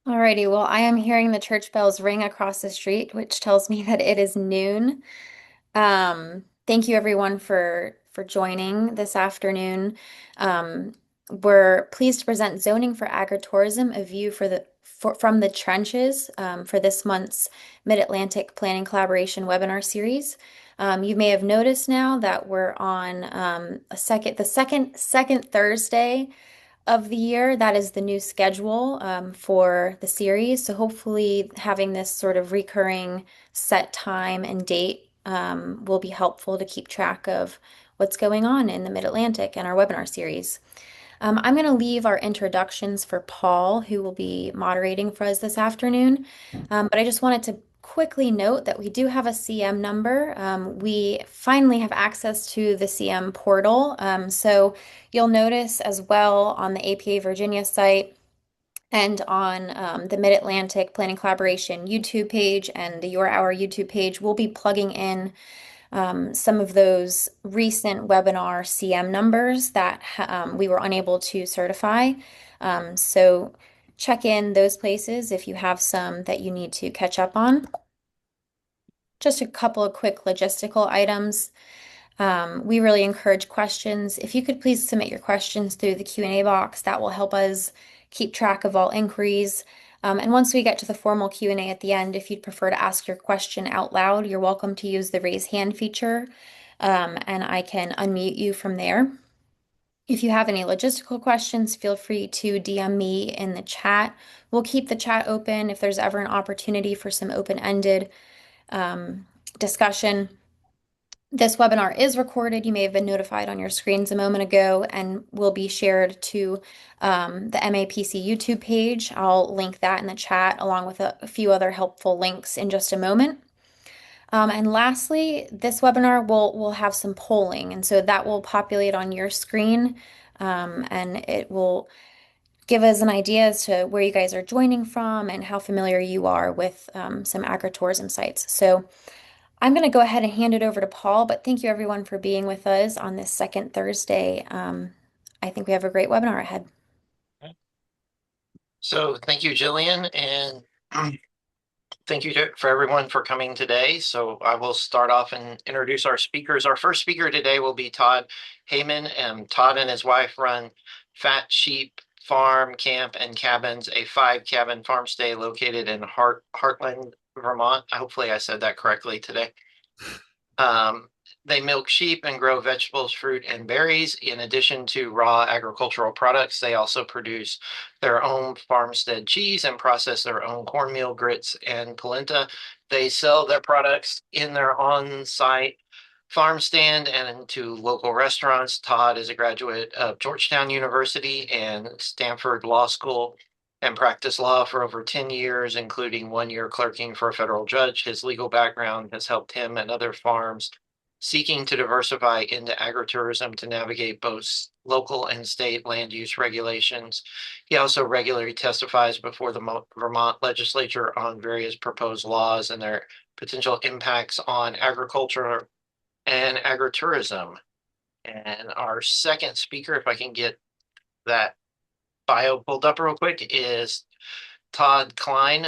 Alrighty, well, I am hearing the church bells ring across the street, which tells me that it is noon. Thank you everyone for joining this afternoon. Um, we're pleased to present Zoning for Agritourism, a view from the trenches for this month's Mid-Atlantic Planning Collaboration webinar series. You may have noticed now that we're on the second Thursday of the year. That is the new schedule for the series. So hopefully having this sort of recurring set time and date will be helpful to keep track of what's going on in the Mid-Atlantic and our webinar series. I'm going to leave our introductions for Paul, who will be moderating for us this afternoon. But I just wanted to quickly note that we do have a CM number. We finally have access to the CM portal. So you'll notice as well on the APA Virginia site and on the Mid-Atlantic Planning Collaboration YouTube page and the Your Hour YouTube page, we'll be plugging in some of those recent webinar CM numbers that we were unable to certify. So check in those places if you have some that you need to catch up on. Just a couple of quick logistical items. We really encourage questions. If you could please submit your questions through the Q&A box, that will help us keep track of all inquiries. And once we get to the formal Q&A at the end, if you'd prefer to ask your question out loud, you're welcome to use the raise hand feature, and I can unmute you from there. If you have any logistical questions, feel free to DM me in the chat. We'll keep the chat open if there's ever an opportunity for some open-ended discussion. This webinar is recorded. You may have been notified on your screens a moment ago and will be shared to the MAPC YouTube page. I'll link that in the chat along with a few other helpful links in just a moment. And lastly, this webinar will have some polling, and so that will populate on your screen, and it will give us an idea as to where you guys are joining from and how familiar you are with some agritourism sites. So I'm going to go ahead and hand it over to Paul, but thank you everyone for being with us on this second Thursday. I think we have a great webinar ahead. So thank you, Jillian, and thank you for everyone for coming today. So I will start off and introduce our speakers. Our first speaker today will be Todd Heyman. Todd and his wife run Fat Sheep Farm, Camp, and Cabins, a 5-cabin farmstay located in Heartland, Vermont. Hopefully I said that correctly today. They milk sheep and grow vegetables, fruit, and berries. In addition to raw agricultural products, they also produce their own farmstead cheese and process their own cornmeal, grits, and polenta. They sell their products in their on-site farm stand and into local restaurants. Todd is a graduate of Georgetown University and Stanford Law School and practiced law for over 10 years, including 1 year clerking for a federal judge. His legal background has helped him and other farms seeking to diversify into agritourism to navigate both local and state land use regulations. He also regularly testifies before the Vermont legislature on various proposed laws and their potential impacts on agriculture and agritourism. And our second speaker, if I can get that bio pulled up real quick, is Todd Klein.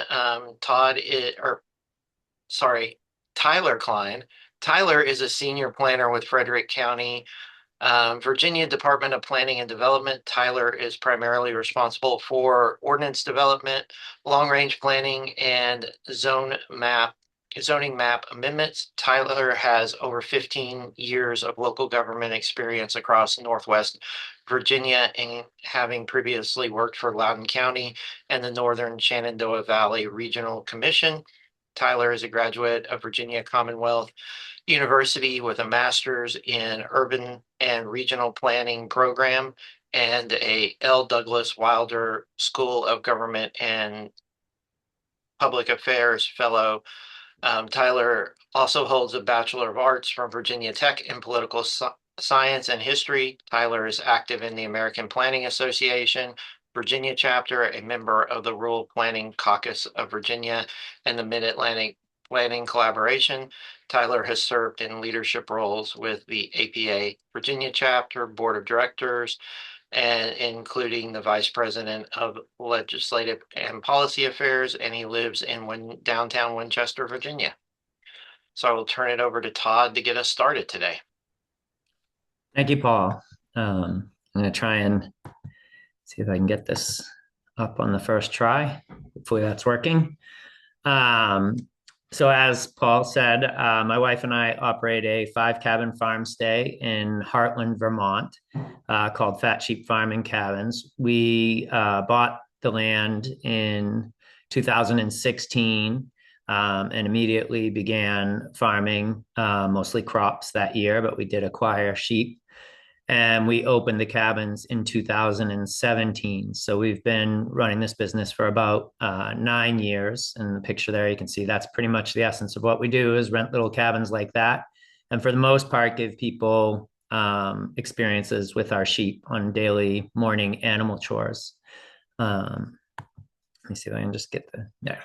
Tyler Klein. Tyler is a senior planner with Frederick County, Virginia Department of Planning and Development. Tyler is primarily responsible for ordinance development, long-range planning, and zoning map amendments. Tyler has over 15 years of local government experience across Northwest Virginia, and having previously worked for Loudoun County and the Northern Shenandoah Valley Regional Commission. Tyler is a graduate of Virginia Commonwealth University with a master's in urban and regional planning program and a L. Douglas Wilder School of Government and Public Affairs fellow. Tyler also holds a Bachelor of Arts from Virginia Tech in Political Science and History. Tyler is active in the American Planning Association, Virginia chapter, a member of the Rural Planning Caucus of Virginia, and the Mid-Atlantic Planning Collaboration. Tyler has served in leadership roles with the APA Virginia chapter, board of directors, and including the Vice President of Legislative and Policy Affairs, and he lives in downtown Winchester, Virginia. So I will turn it over to Todd to get us started today. Thank you, Paul. I'm going to try and see if I can get this up on the first try. Hopefully that's working. Um, so as Paul said, my wife and I operate a 5-cabin farm stay in Heartland, Vermont, called Fat Sheep Farm and Cabins. We bought the land in 2016 and immediately began farming mostly crops that year, but we did acquire sheep. And we opened the cabins in 2017. So we've been running this business for about 9 years. And the picture there, you can see that's pretty much the essence of what we do is rent little cabins like that. And for the most part, give people experiences with our sheep on daily morning animal chores. Let me see if I can just get there.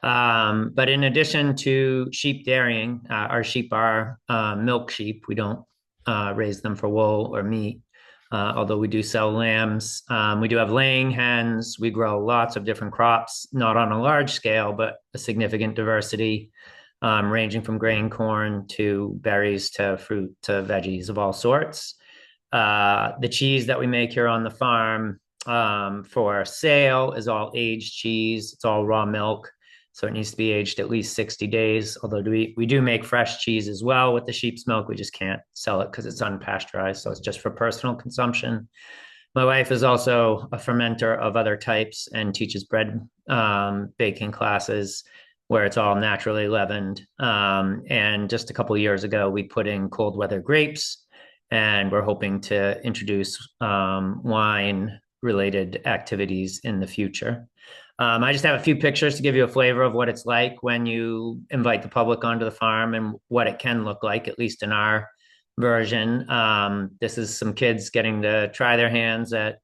But in addition to sheep dairying, our sheep are milk sheep. We don't raise them for wool or meat, although we do sell lambs. We do have laying hens. We grow lots of different crops, not on a large scale, but a significant diversity, ranging from grain corn to berries to fruit to veggies of all sorts. The cheese that we make here on the farm for sale is all aged cheese. It's all raw milk. So it needs to be aged at least 60 days. Although we do make fresh cheese as well with the sheep's milk. We just can't sell it because it's unpasteurized. So it's just for personal consumption. My wife is also a fermenter of other types and teaches bread baking classes where it's all naturally leavened. And just a couple of years ago, we put in cold weather grapes, and we're hoping to introduce wine related activities in the future. I just have a few pictures to give you a flavor of what it's like when you invite the public onto the farm and what it can look like, at least in our version. This is some kids getting to try their hands at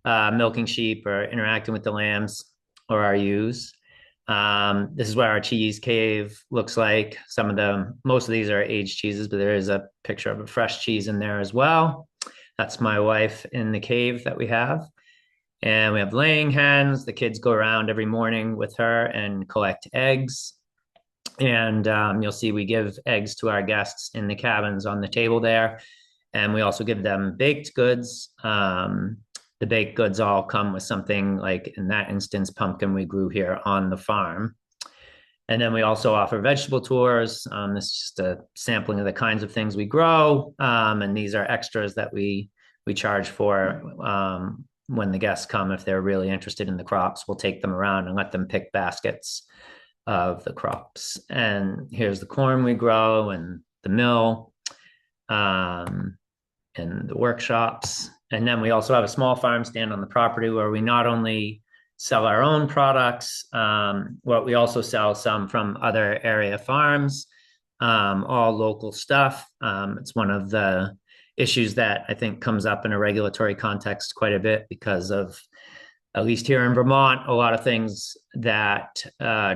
milking sheep or interacting with the lambs or our ewes. This is what our cheese cave looks like. Most of these are aged cheeses, but there is a picture of a fresh cheese in there as well. That's my wife in the cave that we have. And we have laying hens. The kids go around every morning with her and collect eggs. And you'll see we give eggs to our guests in the cabins on the table there. And we also give them baked goods. The baked goods all come with something like, in that instance, pumpkin we grew here on the farm. And then we also offer vegetable tours. This is just a sampling of the kinds of things we grow. And these are extras that we charge for when the guests come. If they're really interested in the crops, we'll take them around and let them pick baskets of the crops. And here's the corn we grow and the mill and the workshops. And then we also have a small farm stand on the property where we not only sell our own products, but we also sell some from other area farms, all local stuff. It's one of the issues that I think comes up in a regulatory context quite a bit because of, at least here in Vermont, a lot of things that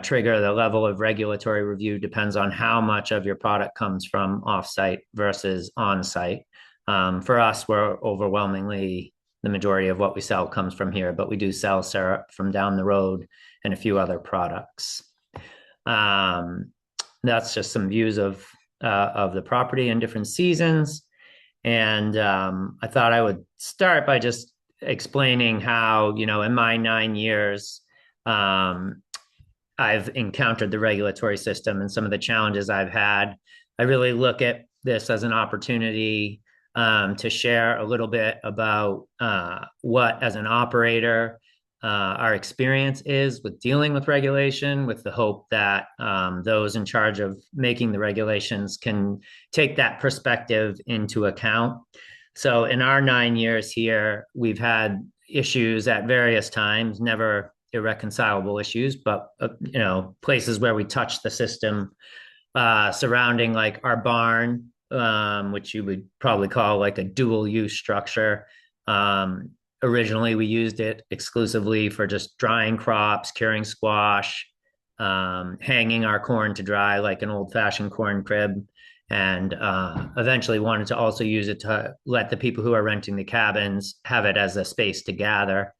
trigger the level of regulatory review depends on how much of your product comes from offsite versus on-site. For us, we're overwhelmingly, the majority of what we sell comes from here, but we do sell syrup from down the road and a few other products. That's just some views of the property in different seasons. And I thought I would start by just explaining how, in my 9 years, I've encountered the regulatory system and some of the challenges I've had. I really look at this as an opportunity to share a little bit about what, as an operator, our experience is with dealing with regulation, with the hope that those in charge of making the regulations can take that perspective into account. So in our 9 years here, we've had issues at various times, never irreconcilable issues, but places where we touch the system surrounding like our barn, which you would probably call like a dual use structure. Originally, we used it exclusively for just drying crops, curing squash, hanging our corn to dry like an old-fashioned corn crib. and eventually wanted to also use it to let the people who are renting the cabins have it as a space to gather,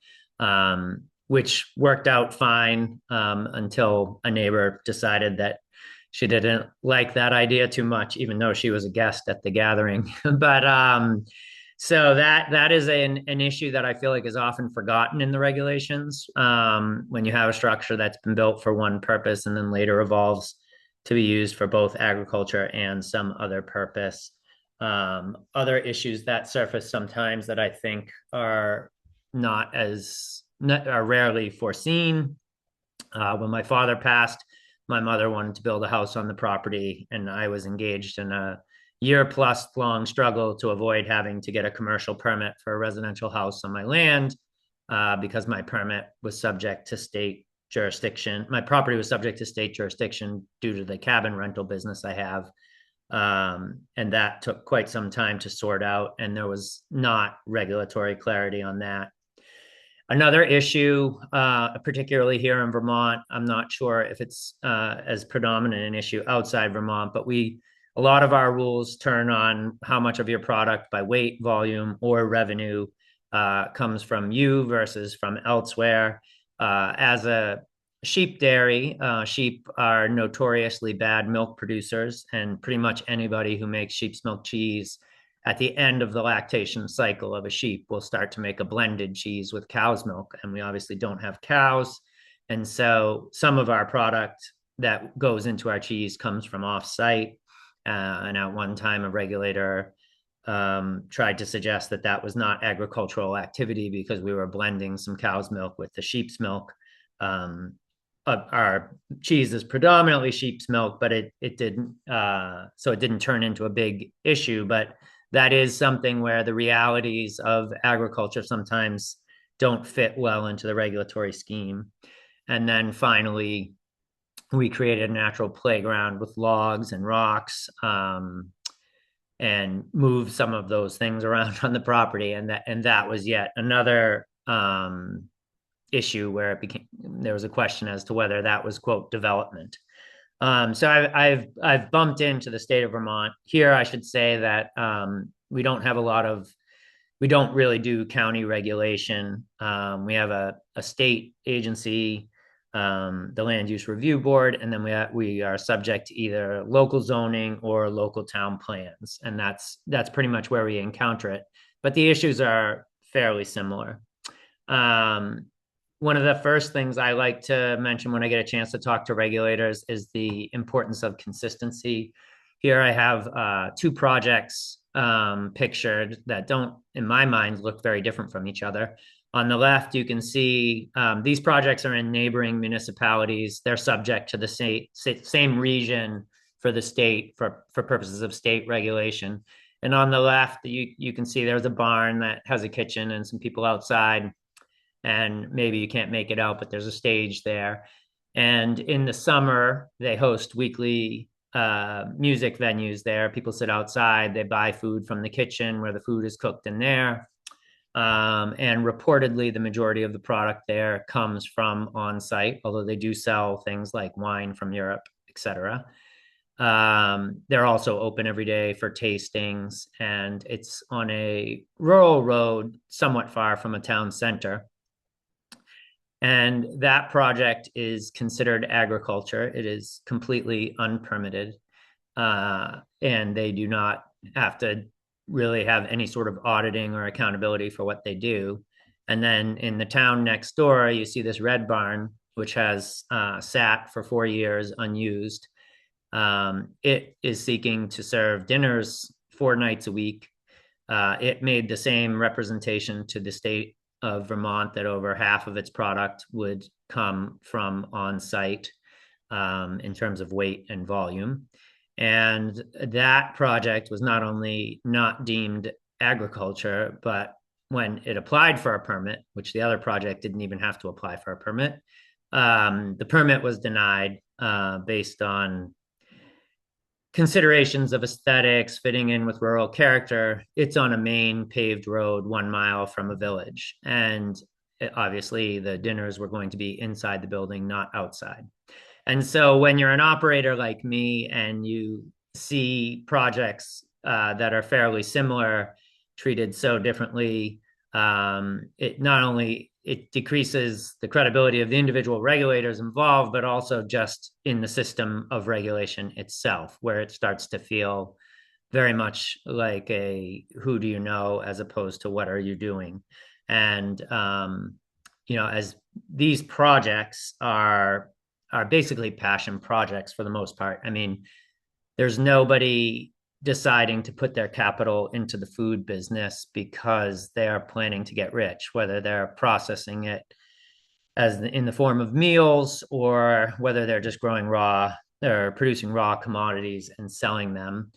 which worked out fine until a neighbor decided that she didn't like that idea too much, even though she was a guest at the gathering. But so that is an issue that I feel like is often forgotten in the regulations. When you have a structure that's been built for one purpose and then later evolves to be used for both agriculture and some other purpose. Other issues that surface sometimes that I think are are rarely foreseen. When my father passed, my mother wanted to build a house on the property, and I was engaged in a year plus long struggle to avoid having to get a commercial permit for a residential house on my land because my permit was subject to state jurisdiction. My property was subject to state jurisdiction due to the cabin rental business I have. And that took quite some time to sort out, and there was not regulatory clarity on that. Another issue, particularly here in Vermont, I'm not sure if it's as predominant an issue outside Vermont, but a lot of our rules turn on how much of your product by weight, volume, or revenue comes from you versus from elsewhere. As a sheep dairy, sheep are notoriously bad milk producers, and pretty much anybody who makes sheep's milk cheese at the end of the lactation cycle of a sheep will start to make a blended cheese with cow's milk. And we obviously don't have cows. And so some of our product that goes into our cheese comes from off-site. And at one time, a regulator tried to suggest that that was not agricultural activity because we were blending some cow's milk with the sheep's milk. Our cheese is predominantly sheep's milk, but it didn't so it didn't turn into a big issue. But that is something where the realities of agriculture sometimes don't fit well into the regulatory scheme. And then finally, we created a natural playground with logs and rocks, and moved some of those things around on the property. And that was yet another issue where there was a question as to whether that was, quote, development. So I've bumped into the state of Vermont. Here, I should say that we don't really do county regulation. We have a state agency, the Land Use Review Board, and then we are subject to either local zoning or local town plans, and that's pretty much where we encounter it. But the issues are fairly similar. One of the first things I like to mention when I get a chance to talk to regulators is the importance of consistency. Here I have two projects pictured that don't, in my mind, look very different from each other. On the left, you can see these projects are in neighboring municipalities. They're subject to the same region for the state for purposes of state regulation. And on the left, you can see there's a barn that has a kitchen and some people outside. And maybe you can't make it out, but there's a stage there. And in the summer, they host weekly music venues there. People sit outside, they buy food from the kitchen where the food is cooked in there. And reportedly, the majority of the product there comes from on-site, although they do sell things like wine from Europe, etc. They're also open every day for tastings, and it's on a rural road, somewhat far from a town center. And that project is considered agriculture. It is completely unpermitted. And they do not have to really have any sort of auditing or accountability for what they do. And then in the town next door, you see this red barn, which has sat for 4 years unused. It is seeking to serve dinners 4 nights a week. It made the same representation to the state of Vermont that over half of its product would come from on-site in terms of weight and volume. And that project was not only not deemed agriculture, but when it applied for a permit, which the other project didn't even have to apply for a permit, the permit was denied based on considerations of aesthetics, fitting in with rural character. It's on a main paved road 1 mile from a village. And obviously, the dinners were going to be inside the building, not outside. And so when you're an operator like me and you see projects that are fairly similar treated so differently. It not only it decreases the credibility of the individual regulators involved, but also just in the system of regulation itself, where it starts to feel very much like a who do you know as opposed to what are you doing. And as these projects are basically passion projects for the most part. I mean, there's nobody deciding to put their capital into the food business because they are planning to get rich, whether they're processing it as in the form of meals or whether they're just growing raw or producing raw commodities and selling them.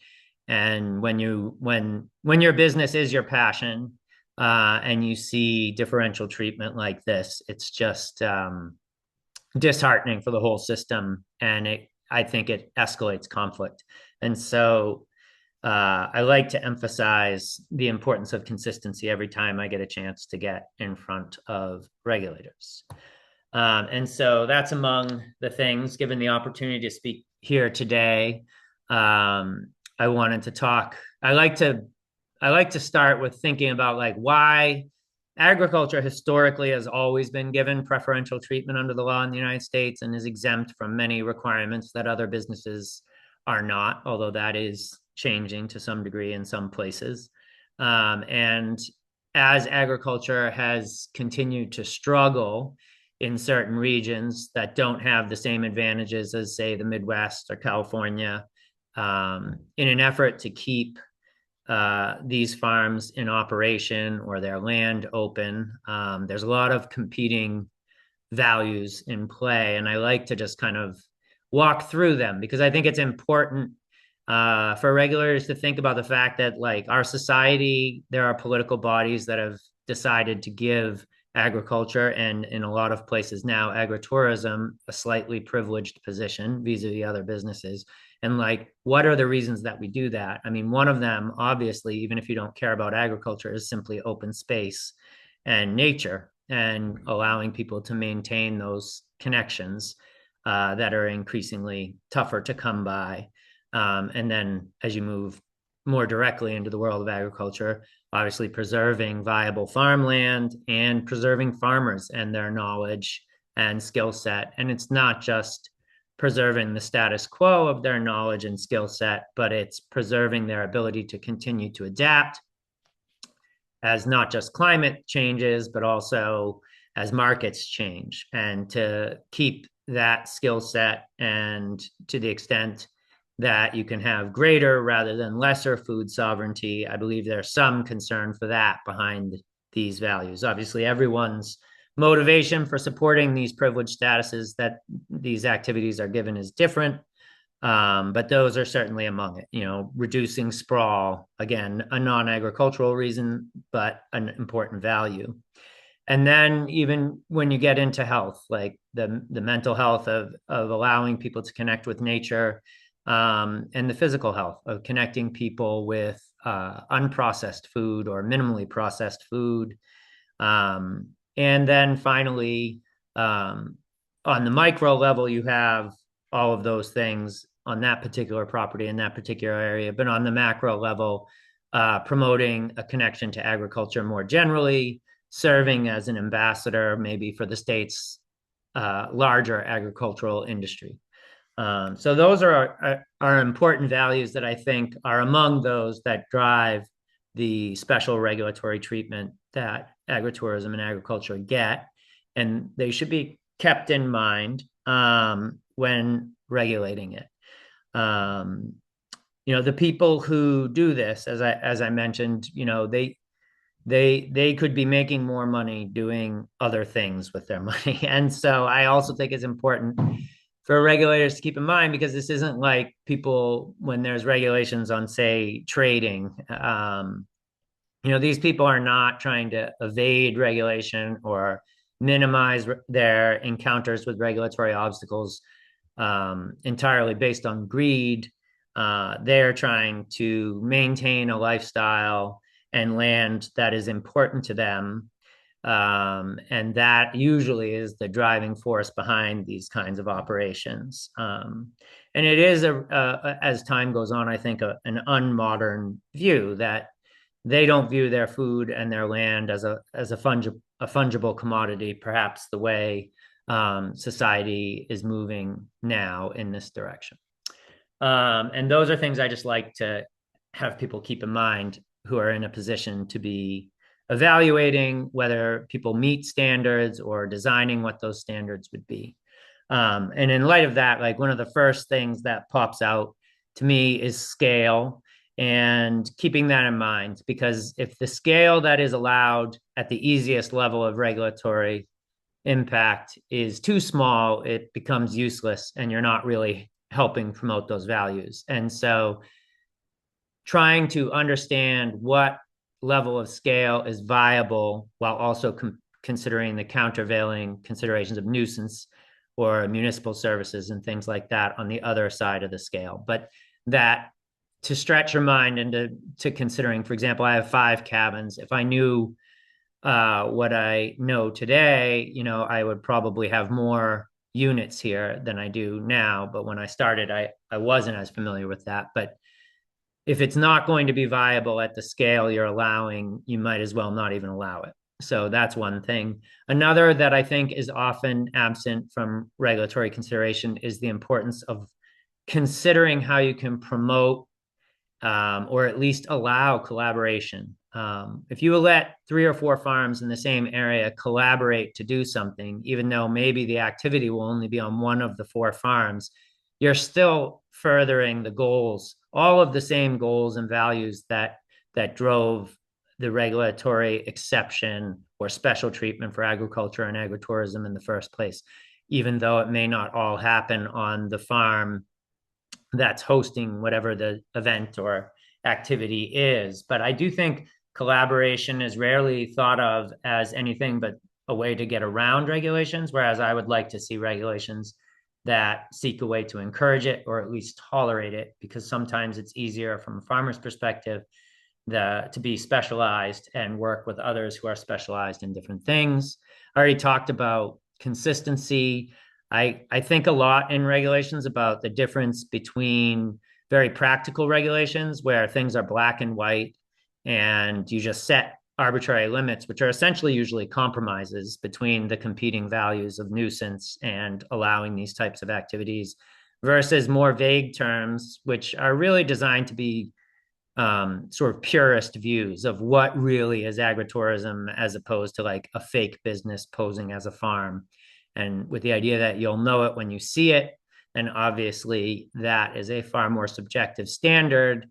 And when your business is your passion, and you see differential treatment like this, it's just disheartening for the whole system, and I think it escalates conflict. And so I like to emphasize the importance of consistency every time I get a chance to get in front of regulators. And so that's among the things. Given the opportunity to speak here today, I wanted to talk. I like to start with thinking about like why agriculture historically has always been given preferential treatment under the law in the United States and is exempt from many requirements that other businesses are not, although that is changing to some degree in some places. And as agriculture has continued to struggle in certain regions that don't have the same advantages as, say, the Midwest or California, in an effort to keep these farms in operation or their land open. There's a lot of competing values in play, and I like to just kind of walk through them because I think it's important for regulators to think about the fact that, like, our society, there are political bodies that have decided to give agriculture and in a lot of places now agritourism a slightly privileged position vis-a-vis other businesses. And like, what are the reasons that we do that? I mean, one of them, obviously, even if you don't care about agriculture, is simply open space and nature and allowing people to maintain those connections that are increasingly tougher to come by. And then as you move more directly into the world of agriculture, obviously preserving viable farmland and preserving farmers and their knowledge and skill set. And it's not just preserving the status quo of their knowledge and skill set, but it's preserving their ability to continue to adapt as not just climate changes, but also as markets change, and to keep that skill set. And to the extent that you can have greater rather than lesser food sovereignty, I believe there's some concern for that behind these values. Obviously, everyone's motivation for supporting these privileged statuses that these activities are given is different, but those are certainly among it. Reducing sprawl, again, a non-agricultural reason, but an important value. And then even when you get into health, like the mental health of allowing people to connect with nature, and the physical health of connecting people with unprocessed food or minimally processed food. And then finally, on the micro level, you have all of those things on that particular property in that particular area. But on the macro level, promoting a connection to agriculture more generally, serving as an ambassador maybe for the state's larger agricultural industry. So those are important values that I think are among those that drive the special regulatory treatment that agritourism and agriculture get, and they should be kept in mind when regulating it. The people who do this, as I mentioned, they could be making more money doing other things with their money, and so I also think it's important for regulators to keep in mind, because this isn't like people when there's regulations on, say, trading. These people are not trying to evade regulation or minimize their encounters with regulatory obstacles entirely based on greed. They're trying to maintain a lifestyle and land that is important to them. And that usually is the driving force behind these kinds of operations. And it is as time goes on, I think an unmodern view that they don't view their food and their land as a fungible commodity, perhaps the way society is moving now in this direction. And those are things I just like to have people keep in mind who are in a position to be evaluating whether people meet standards or designing what those standards would be. And in light of that, like one of the first things that pops out to me is scale and keeping that in mind, because if the scale that is allowed at the easiest level of regulatory impact is too small, it becomes useless and you're not really helping promote those values. And so trying to understand what level of scale is viable while also considering the countervailing considerations of nuisance or municipal services and things like that on the other side of the scale. But that to stretch your mind into considering, for example, I have 5 cabins. If I knew what I know today, I would probably have more units here than I do now. But when I started, I wasn't as familiar with that. But if it's not going to be viable at the scale you're allowing, you might as well not even allow it. So that's one thing. Another that I think is often absent from regulatory consideration is the importance of considering how you can promote or at least allow collaboration. If you let 3 or 4 farms in the same area collaborate to do something, even though maybe the activity will only be on one of the 4 farms, you're still furthering the goals, all of the same goals and values that drove the regulatory exception or special treatment for agriculture and agritourism in the first place, even though it may not all happen on the farm that's hosting whatever the event or activity is. But I do think collaboration is rarely thought of as anything but a way to get around regulations, whereas I would like to see regulations that seek a way to encourage it or at least tolerate it, because sometimes it's easier from a farmer's perspective to be specialized and work with others who are specialized in different things. I already talked about consistency. I think a lot in regulations about the difference between very practical regulations where things are black and white and you just set arbitrary limits, which are essentially usually compromises between the competing values of nuisance and allowing these types of activities, versus more vague terms, which are really designed to be sort of purist views of what really is agritourism as opposed to like a fake business posing as a farm. And with the idea that you'll know it when you see it. And obviously, that is a far more subjective standard.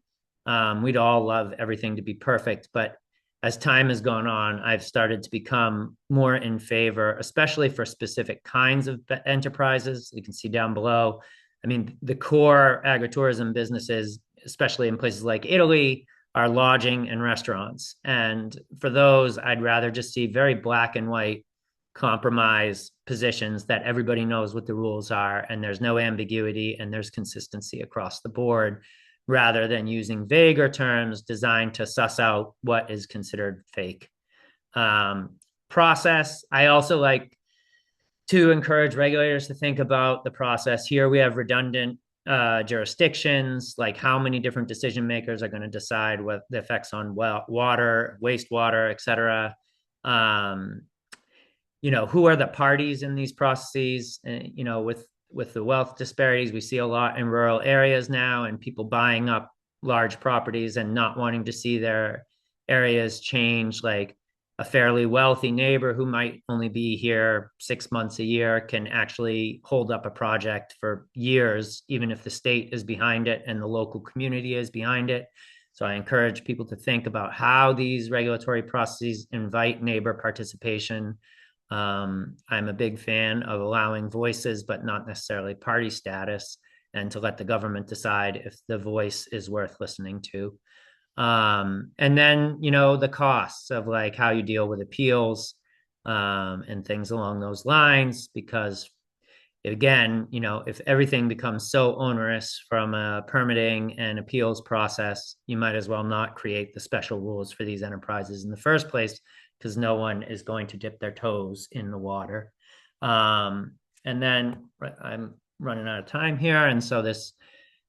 We'd all love everything to be perfect. But as time has gone on, I've started to become more in favor, especially for specific kinds of enterprises. You can see down below. I mean, the core agritourism businesses, especially in places like Italy, are lodging and restaurants. And for those, I'd rather just see very black and white compromise positions that everybody knows what the rules are and there's no ambiguity and there's consistency across the board, rather than using vaguer terms designed to suss out what is considered fake. Process, I also like to encourage regulators to think about the process. Here we have redundant jurisdictions, like how many different decision makers are going to decide what the effects on water, wastewater, et cetera. Who are the parties in these processes? With the wealth disparities, we see a lot in rural areas now, and people buying up large properties and not wanting to see their areas change. Like a fairly wealthy neighbor who might only be here 6 months a year can actually hold up a project for years, even if the state is behind it and the local community is behind it. So I encourage people to think about how these regulatory processes invite neighbor participation. I'm a big fan of allowing voices, but not necessarily party status, and to let the government decide if the voice is worth listening to. And then, the costs of like how you deal with appeals and things along those lines, because again, if everything becomes so onerous from a permitting and appeals process, you might as well not create the special rules for these enterprises in the first place, because no one is going to dip their toes in the water. And then I'm running out of time here. And so this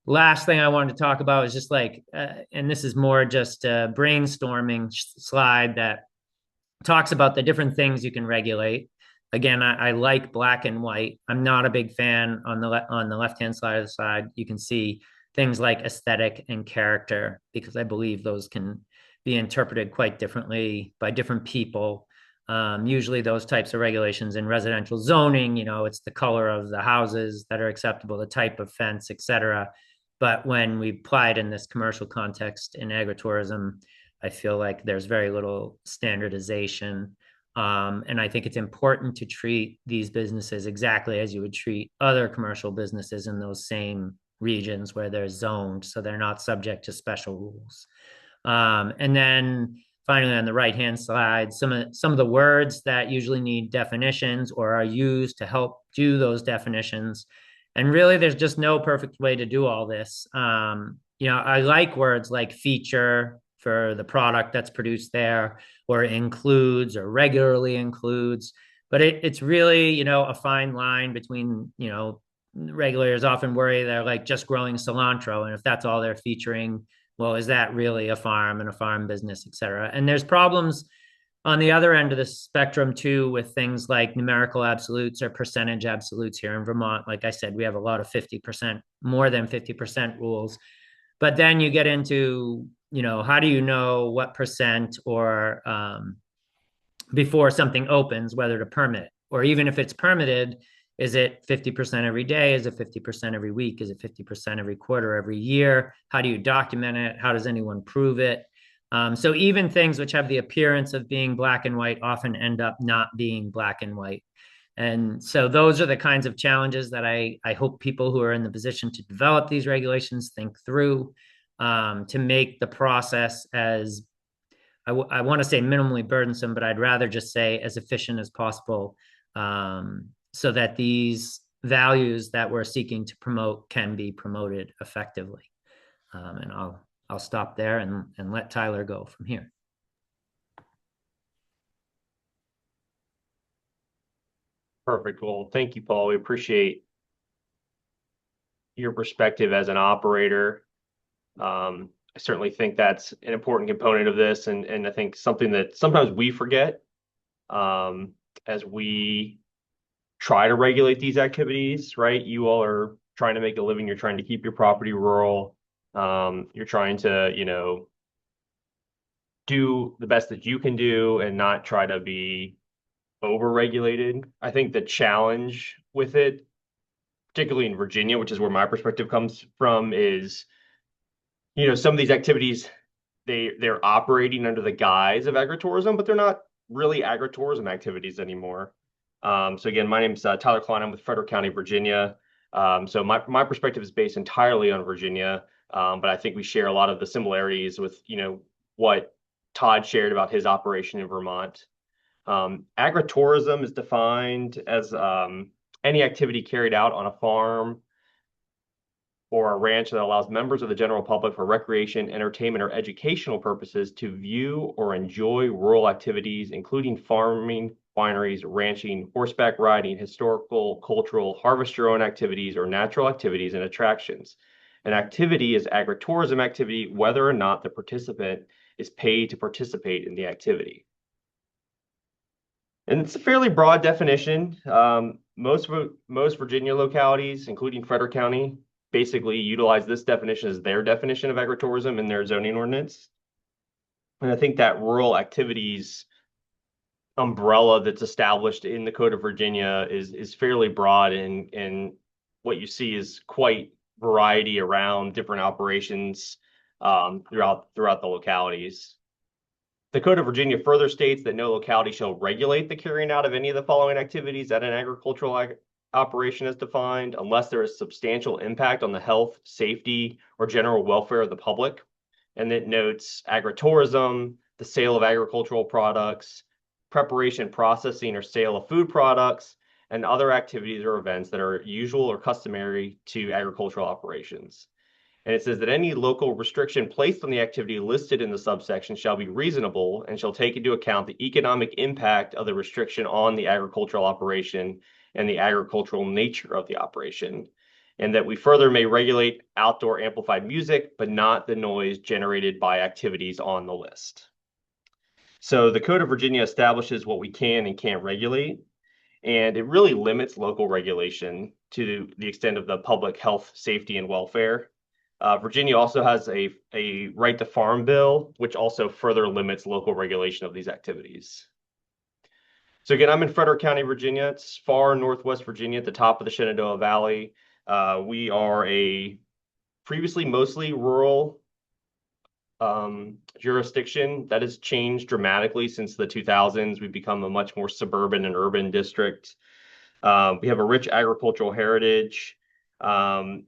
last thing I wanted to talk about is just like, and this is more just a brainstorming slide that talks about the different things you can regulate. Again, I like black and white. I'm not a big fan on the left-hand side of the side. You can see things like aesthetic and character because I believe those can be interpreted quite differently by different people. Usually those types of regulations in residential zoning, it's the color of the houses that are acceptable, the type of fence, et cetera. But when we apply it in this commercial context in agritourism, I feel like there's very little standardization. And I think it's important to treat these businesses exactly as you would treat other commercial businesses in those same regions where they're zoned, so they're not subject to special rules. And then finally, on the right-hand side, some of the words that usually need definitions or are used to help do those definitions. And really, there's just no perfect way to do all this. I like words like feature for the product that's produced there, or includes, or regularly includes. But it's really, a fine line between, regulators often worry they're like just growing cilantro. And if that's all they're featuring, well, is that really a farm and a farm business, et cetera? And there's problems on the other end of the spectrum too with things like numerical absolutes or percentage absolutes here in Vermont. Like I said, we have a lot of 50%, more than 50% rules. But then you get into, how do you know what percent or before something opens, whether to permit, or even if it's permitted, is it 50% every day? Is it 50% every week? Is it 50% every quarter, every year? How do you document it? How does anyone prove it? So even things which have the appearance of being black and white often end up not being black and white. And so those are the kinds of challenges that I hope people who are in the position to develop these regulations think through, to make the process as I want to say minimally burdensome, but I'd rather just say as efficient as possible, so that these values that we're seeking to promote can be promoted effectively. And I'll stop there and let Tyler go from here. Perfect. Well, thank you, Paul. We appreciate your perspective as an operator. I certainly think that's an important component of this, and I think something that sometimes we forget as we try to regulate these activities, right? You all are trying to make a living. You're trying to keep your property rural. You're trying to, do the best that you can do and not try to be over-regulated. I think the challenge with it, particularly in Virginia, which is where my perspective comes from, is, some of these activities, they're operating under the guise of agritourism, but they're not really agritourism activities anymore. So again, my name's Tyler Klein. I'm with Frederick County, Virginia. So my perspective is based entirely on Virginia, but I think we share a lot of the similarities with, what Todd shared about his operation in Vermont. Agritourism is defined as any activity carried out on a farm or a ranch that allows members of the general public for recreation, entertainment, or educational purposes to view or enjoy rural activities, including farming, wineries, ranching, horseback riding, historical, cultural, harvest your own activities, or natural activities and attractions. An activity is agritourism activity, whether or not the participant is paid to participate in the activity. And it's a fairly broad definition. Most Virginia localities, including Frederick County, basically utilize this definition as their definition of agritourism in their zoning ordinance. And I think that rural activities umbrella that's established in the Code of Virginia is fairly broad, and what you see is quite variety around different operations throughout the localities. The Code of Virginia further states that no locality shall regulate the carrying out of any of the following activities that an agricultural operation is defined unless there is substantial impact on the health, safety, or general welfare of the public. And it notes agritourism, the sale of agricultural products, preparation, processing, or sale of food products, and other activities or events that are usual or customary to agricultural operations. And it says that any local restriction placed on the activity listed in the subsection shall be reasonable and shall take into account the economic impact of the restriction on the agricultural operation and the agricultural nature of the operation. and that we further may regulate outdoor amplified music, but not the noise generated by activities on the list. So the Code of Virginia establishes what we can and can't regulate, and it really limits local regulation to the extent of the public health, safety, and welfare. Virginia also has a right to farm bill, which also further limits local regulation of these activities. So again, I'm in Frederick County, Virginia. It's far northwest Virginia at the top of the Shenandoah Valley. We are a previously mostly rural jurisdiction that has changed dramatically since the 2000s. We've become a much more suburban and urban district. We have a rich agricultural heritage. And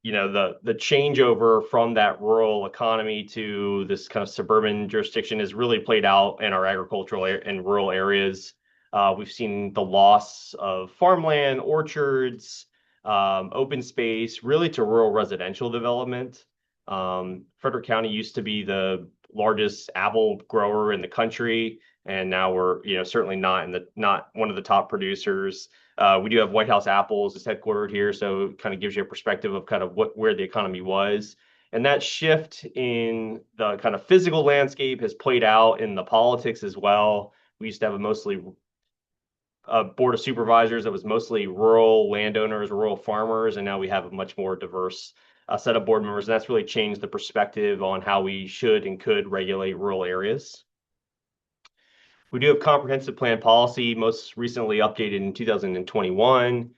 the changeover from that rural economy to this kind of suburban jurisdiction has really played out in our agricultural and rural areas. We've seen the loss of farmland, orchards, open space, really to rural residential development. Frederick County used to be the largest apple grower in the country, and now we're certainly not one of the top producers. We do have White House Apples is headquartered here, so it kind of gives you a perspective of kind of where the economy was. And that shift in the kind of physical landscape has played out in the politics as well. We used to have a board of supervisors that was mostly rural landowners, rural farmers, and now we have a much more diverse set of board members. And that's really changed the perspective on how we should and could regulate rural areas. We do have comprehensive plan policy, most recently updated in 2021,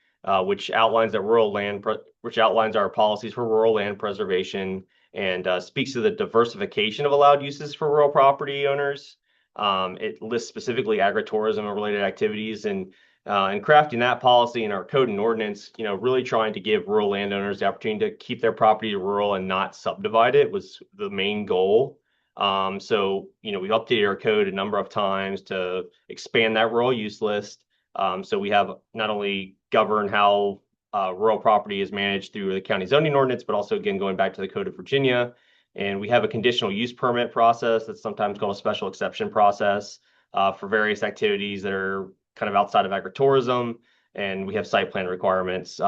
which outlines our policies for rural land preservation and speaks to the diversification of allowed uses for rural property owners. It lists specifically agritourism and related activities, and crafting that policy in our code and ordinance, really trying to give rural landowners the opportunity to keep their property rural and not subdivide it was the main goal. So we've updated our code a number of times to expand that rural use list. So we have not only govern how rural property is managed through the county zoning ordinance, but also, again, going back to the Code of Virginia. And we have a conditional use permit process that's sometimes called a special exception process for various activities that are kind of outside of agritourism. And we have site plan requirements.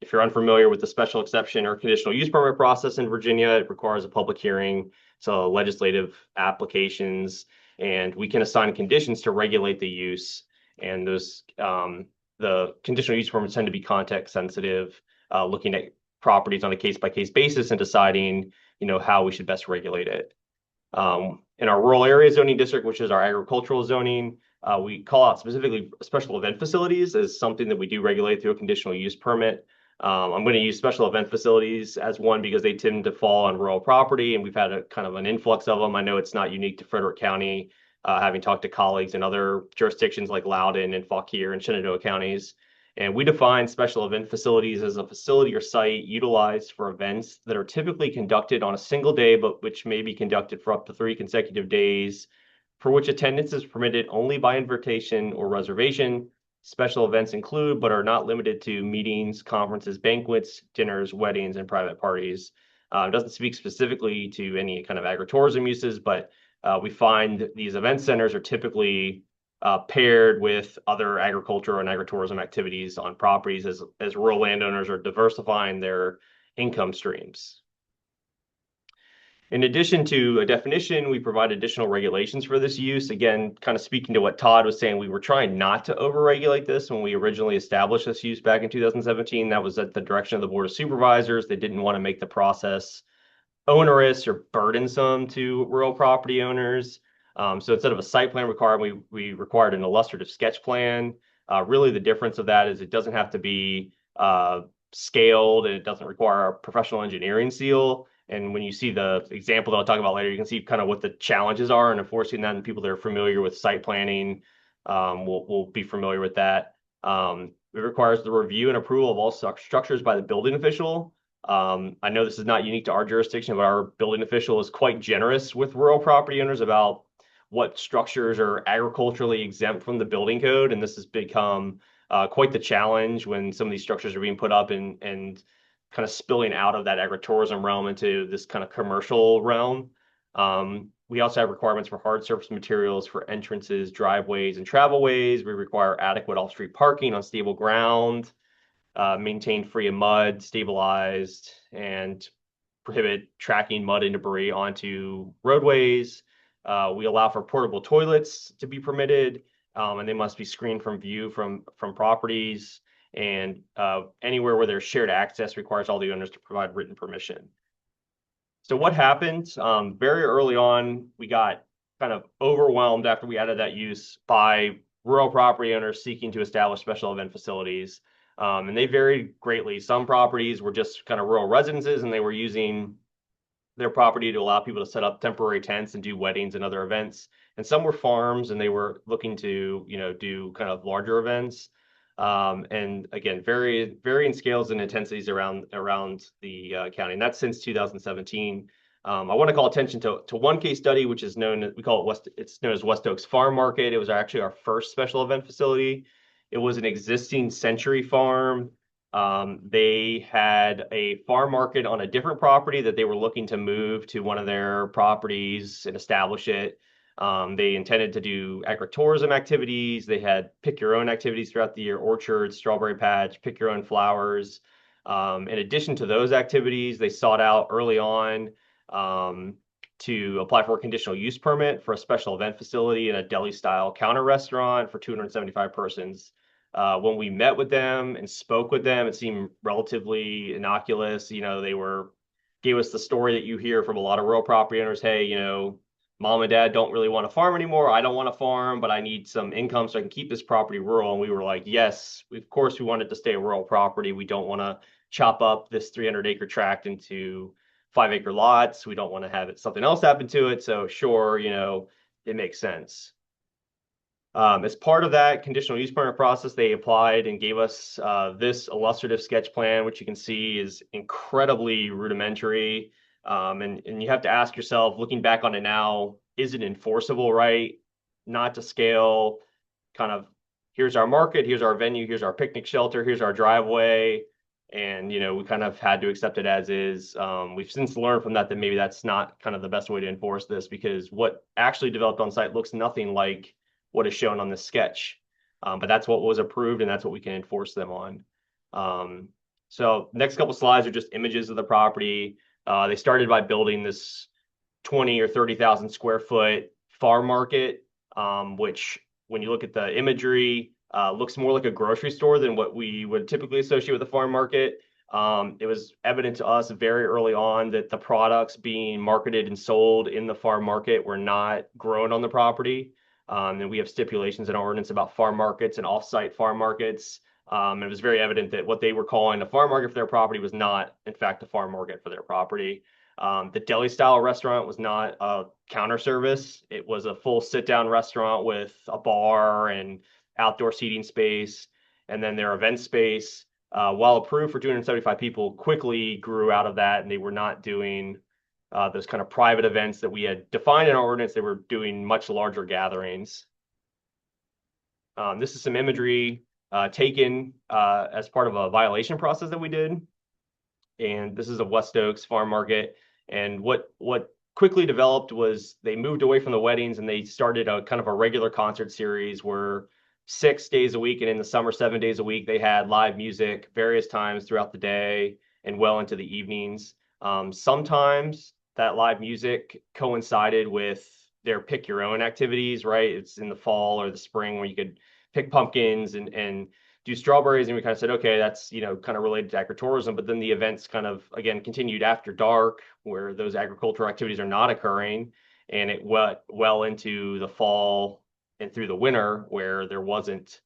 If you're unfamiliar with the special exception or conditional use permit process in Virginia, it requires a public hearing, so legislative applications, and we can assign conditions to regulate the use. And those the conditional use permits tend to be context sensitive, looking at properties on a case-by-case basis and deciding how we should best regulate it. In our rural area zoning district, which is our agricultural zoning, we call out specifically special event facilities as something that we do regulate through a conditional use permit. I'm going to use special event facilities as one because they tend to fall on rural property, and we've had a kind of an influx of them. I know it's not unique to Frederick County, having talked to colleagues in other jurisdictions like Loudoun and Fauquier and Shenandoah counties. And we define special event facilities as a facility or site utilized for events that are typically conducted on a single day, but which may be conducted for up to 3 consecutive days, for which attendance is permitted only by invitation or reservation. Special events include, but are not limited to, meetings, conferences, banquets, dinners, weddings, and private parties. It doesn't speak specifically to any kind of agritourism uses, but we find these event centers are typically paired with other agriculture and agritourism activities on properties as rural landowners are diversifying their income streams. In addition to a definition, we provide additional regulations for this use. Again, kind of speaking to what Todd was saying, we were trying not to overregulate this when we originally established this use back in 2017. That was at the direction of the Board of Supervisors. They didn't want to make the process onerous or burdensome to rural property owners. So instead of a site plan requirement, we required an illustrative sketch plan. Really, the difference of that is it doesn't have to be scaled, and it doesn't require a professional engineering seal. And when you see the example that I'll talk about later, you can see kind of what the challenges are in enforcing that. And people that are familiar with site planning will be familiar with that. It requires the review and approval of all structures by the building official. I know this is not unique to our jurisdiction, but our building official is quite generous with rural property owners about what structures are agriculturally exempt from the building code. And this has become quite the challenge when some of these structures are being put up and kind of spilling out of that agritourism realm into this kind of commercial realm. We also have requirements for hard surface materials for entrances, driveways, and travelways. We require adequate off-street parking on stable ground. maintained free of mud, stabilized, and prohibit tracking mud and debris onto roadways. We allow for portable toilets to be permitted, and they must be screened from view from properties. And anywhere where there's shared access requires all the owners to provide written permission. So what happened? Very early on, we got kind of overwhelmed after we added that use by rural property owners seeking to establish special event facilities. And they varied greatly. Some properties were just kind of rural residences, and they were using their property to allow people to set up temporary tents and do weddings and other events. And some were farms, and they were looking to, do kind of larger events. And again, varying scales and intensities around the county, and that's since 2017. I want to call attention to one case study, which is we call it it's known as West Oaks Farm Market. It was actually our first special event facility. It was an existing Century farm. They had a farm market on a different property that they were looking to move to one of their properties and establish it. They intended to do agritourism activities. They had pick your own activities throughout the year, orchards, strawberry patch, pick your own flowers. In addition to those activities, they sought out early on to apply for a conditional use permit for a special event facility in a deli style counter restaurant for 275 persons. When we met with them and spoke with them, it seemed relatively innocuous. They gave us the story that you hear from a lot of rural property owners. Hey, mom and dad don't really want to farm anymore. I don't want to farm, but I need some income so I can keep this property rural. And we were like, yes, of course we wanted to stay a rural property. We don't want to chop up this 300-acre tract into 5-acre lots. We don't want to have something else happen to it. So sure, it makes sense. As part of that conditional use permit process, they applied and gave us this illustrative sketch plan, which you can see is incredibly rudimentary. And you have to ask yourself, looking back on it now, is it enforceable, right? Not to scale, kind of, here's our market, here's our venue, here's our picnic shelter, here's our driveway. And, we kind of had to accept it as is. We've since learned from that maybe that's not kind of the best way to enforce this, because what actually developed on site looks nothing like what is shown on this sketch. But that's what was approved, and that's what we can enforce them on. So next couple slides are just images of the property. They started by building this 20 or 30,000 square foot farm market, which when you look at the imagery, looks more like a grocery store than what we would typically associate with a farm market. It was evident to us very early on that the products being marketed and sold in the farm market were not grown on the property. And we have stipulations in our ordinance about farm markets and off-site farm markets. It was very evident that what they were calling a farm market for their property was not, in fact, a farm market for their property. The deli-style restaurant was not a counter service. It was a full sit-down restaurant with a bar and outdoor seating space. And then their event space, while approved for 275 people, quickly grew out of that, and they were not doing those kind of private events that we had defined in our ordinance. They were doing much larger gatherings. This is some imagery taken as part of a violation process that we did. And this is a West Oaks farm market. And what quickly developed was they moved away from the weddings, and they started a kind of a regular concert series where 6 days a week, and in the summer, 7 days a week, they had live music various times throughout the day and well into the evenings. Sometimes that live music coincided with their pick your own activities, right? It's in the fall or the spring where you could pick pumpkins and do strawberries. And we kind of said, okay, that's, kind of related to agritourism. But then the events kind of, again, continued after dark where those agricultural activities are not occurring. And it went well into the fall and through the winter where there wasn't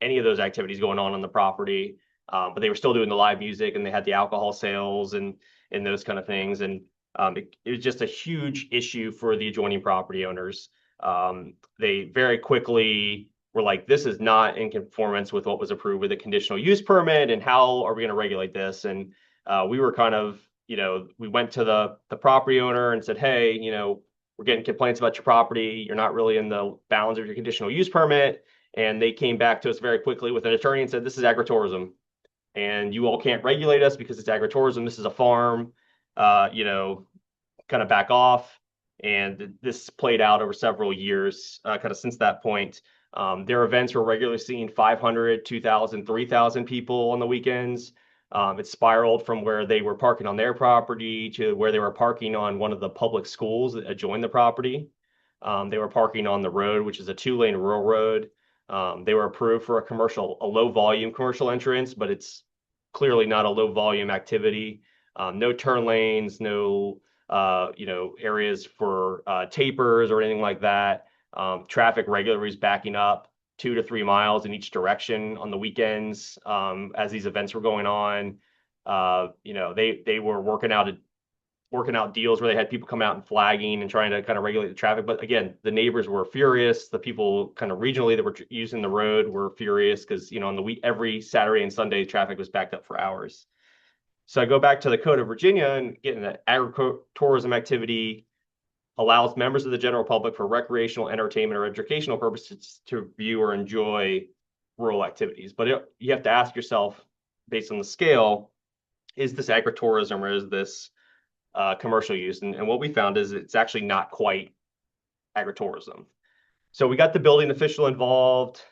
any of those activities going on the property. But they were still doing the live music, and they had the alcohol sales and those kind of things. And it was just a huge issue for the adjoining property owners. They very quickly were like, this is not in conformance with what was approved with a conditional use permit, and how are we going to regulate this? And we were kind of, we went to the property owner and said, hey, we're getting complaints about your property. You're not really in the bounds of your conditional use permit. And they came back to us very quickly with an attorney and said, this is agritourism, and you all can't regulate us because it's agritourism. This is a farm, kind of back off. And this played out over several years, kind of since that point. Their events were regularly seeing 500, 2,000, 3,000 people on the weekends. It spiraled from where they were parking on their property to where they were parking on one of the public schools that adjoined the property. They were parking on the road, which is a 2-lane rural road. They were approved for a low volume commercial entrance, but it's clearly not a low volume activity. No turn lanes, no areas for tapers or anything like that. Traffic regularly is backing up 2 to 3 miles in each direction on the weekends as these events were going on. They were working out deals where they had people come out and flagging and trying to kind of regulate the traffic. But again, the neighbors were furious. The people kind of regionally that were using the road were furious because on the week every Saturday and Sunday traffic was backed up for hours. So I go back to the Code of Virginia and getting that agritourism activity allows members of the general public for recreational, entertainment, or educational purposes to view or enjoy rural activities. But you have to ask yourself, based on the scale, is this agritourism or is this commercial use? And what we found is it's actually not quite agritourism. So we got the building official involved.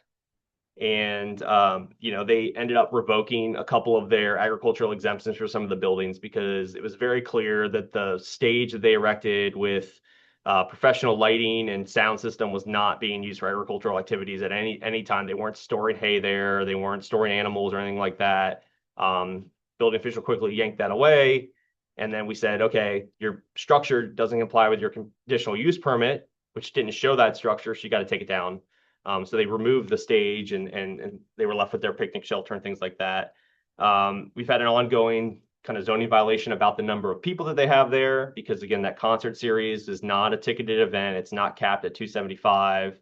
And they ended up revoking a couple of their agricultural exemptions for some of the buildings because it was very clear that the stage that they erected with professional lighting and sound system was not being used for agricultural activities at any time. They weren't storing hay there, they weren't storing animals or anything like that. Building official quickly yanked that away. And then we said, okay, your structure doesn't comply with your conditional use permit, which didn't show that structure, so you got to take it down. So they removed the stage and they were left with their picnic shelter and things like that. We've had an ongoing kind of zoning violation about the number of people that they have there because, again, that concert series is not a ticketed event. It's not capped at 275.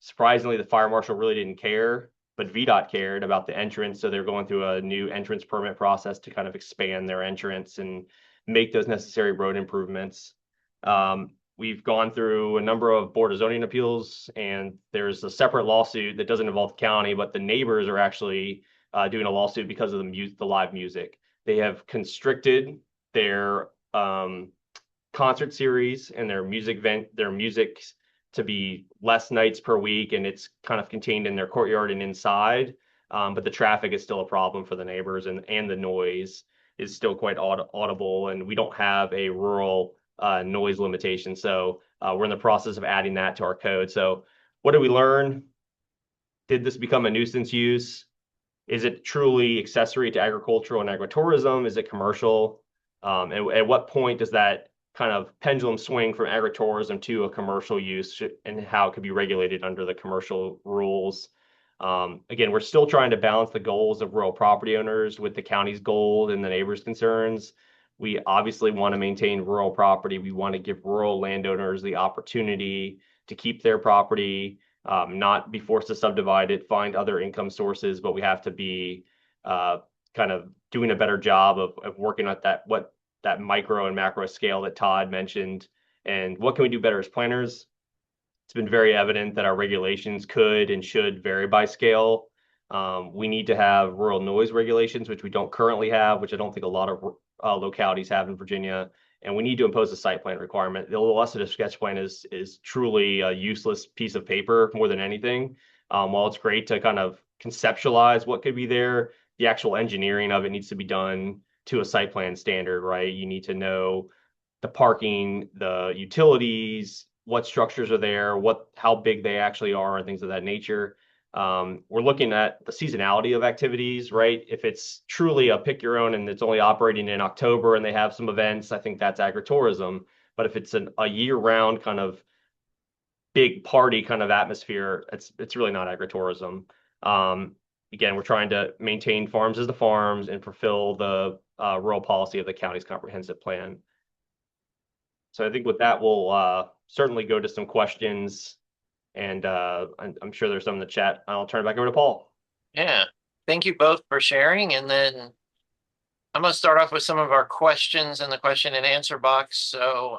Surprisingly, the fire marshal really didn't care, but VDOT cared about the entrance. So they're going through a new entrance permit process to kind of expand their entrance and make those necessary road improvements. We've gone through a number of Board of Zoning appeals, and there's a separate lawsuit that doesn't involve the county, but the neighbors are actually doing a lawsuit because of the live music. They have constricted their concert series and their music to be less nights per week, and it's kind of contained in their courtyard and inside. But the traffic is still a problem for the neighbors, and the noise is still quite audible, and we don't have a rural noise limitation. So we're in the process of adding that to our code. So what did we learn? Did this become a nuisance use? Is it truly accessory to agricultural and agritourism? Is it commercial? And at what point does that kind of pendulum swing from agritourism to a commercial use and how it could be regulated under the commercial rules? Again, we're still trying to balance the goals of rural property owners with the county's goal and the neighbors' concerns. We obviously want to maintain rural property. We want to give rural landowners the opportunity to keep their property, not be forced to subdivide it, find other income sources, but we have to be kind of doing a better job of working at that micro and macro scale that Todd mentioned. And what can we do better as planners? It's been very evident that our regulations could and should vary by scale. We need to have rural noise regulations, which we don't currently have, which I don't think a lot of localities have in Virginia. And we need to impose a site plan requirement. The illustrative sketch plan is truly a useless piece of paper more than anything. While it's great to kind of conceptualize what could be there, the actual engineering of it needs to be done to a site plan standard, right? You need to know the parking, the utilities, what structures are there, how big they actually are, and things of that nature. We're looking at the seasonality of activities, right? If it's truly a pick your own and it's only operating in October and they have some events, I think that's agritourism. But if it's a year-round kind of big party kind of atmosphere, it's really not agritourism. Again, we're trying to maintain farms as the farms and fulfill the rural policy of the county's comprehensive plan. So I think with that, we'll certainly go to some questions. And I'm sure there's some in the chat. I'll turn it back over to Paul. Yeah, thank you both for sharing. And then I'm going to start off with some of our questions in the question and answer box. So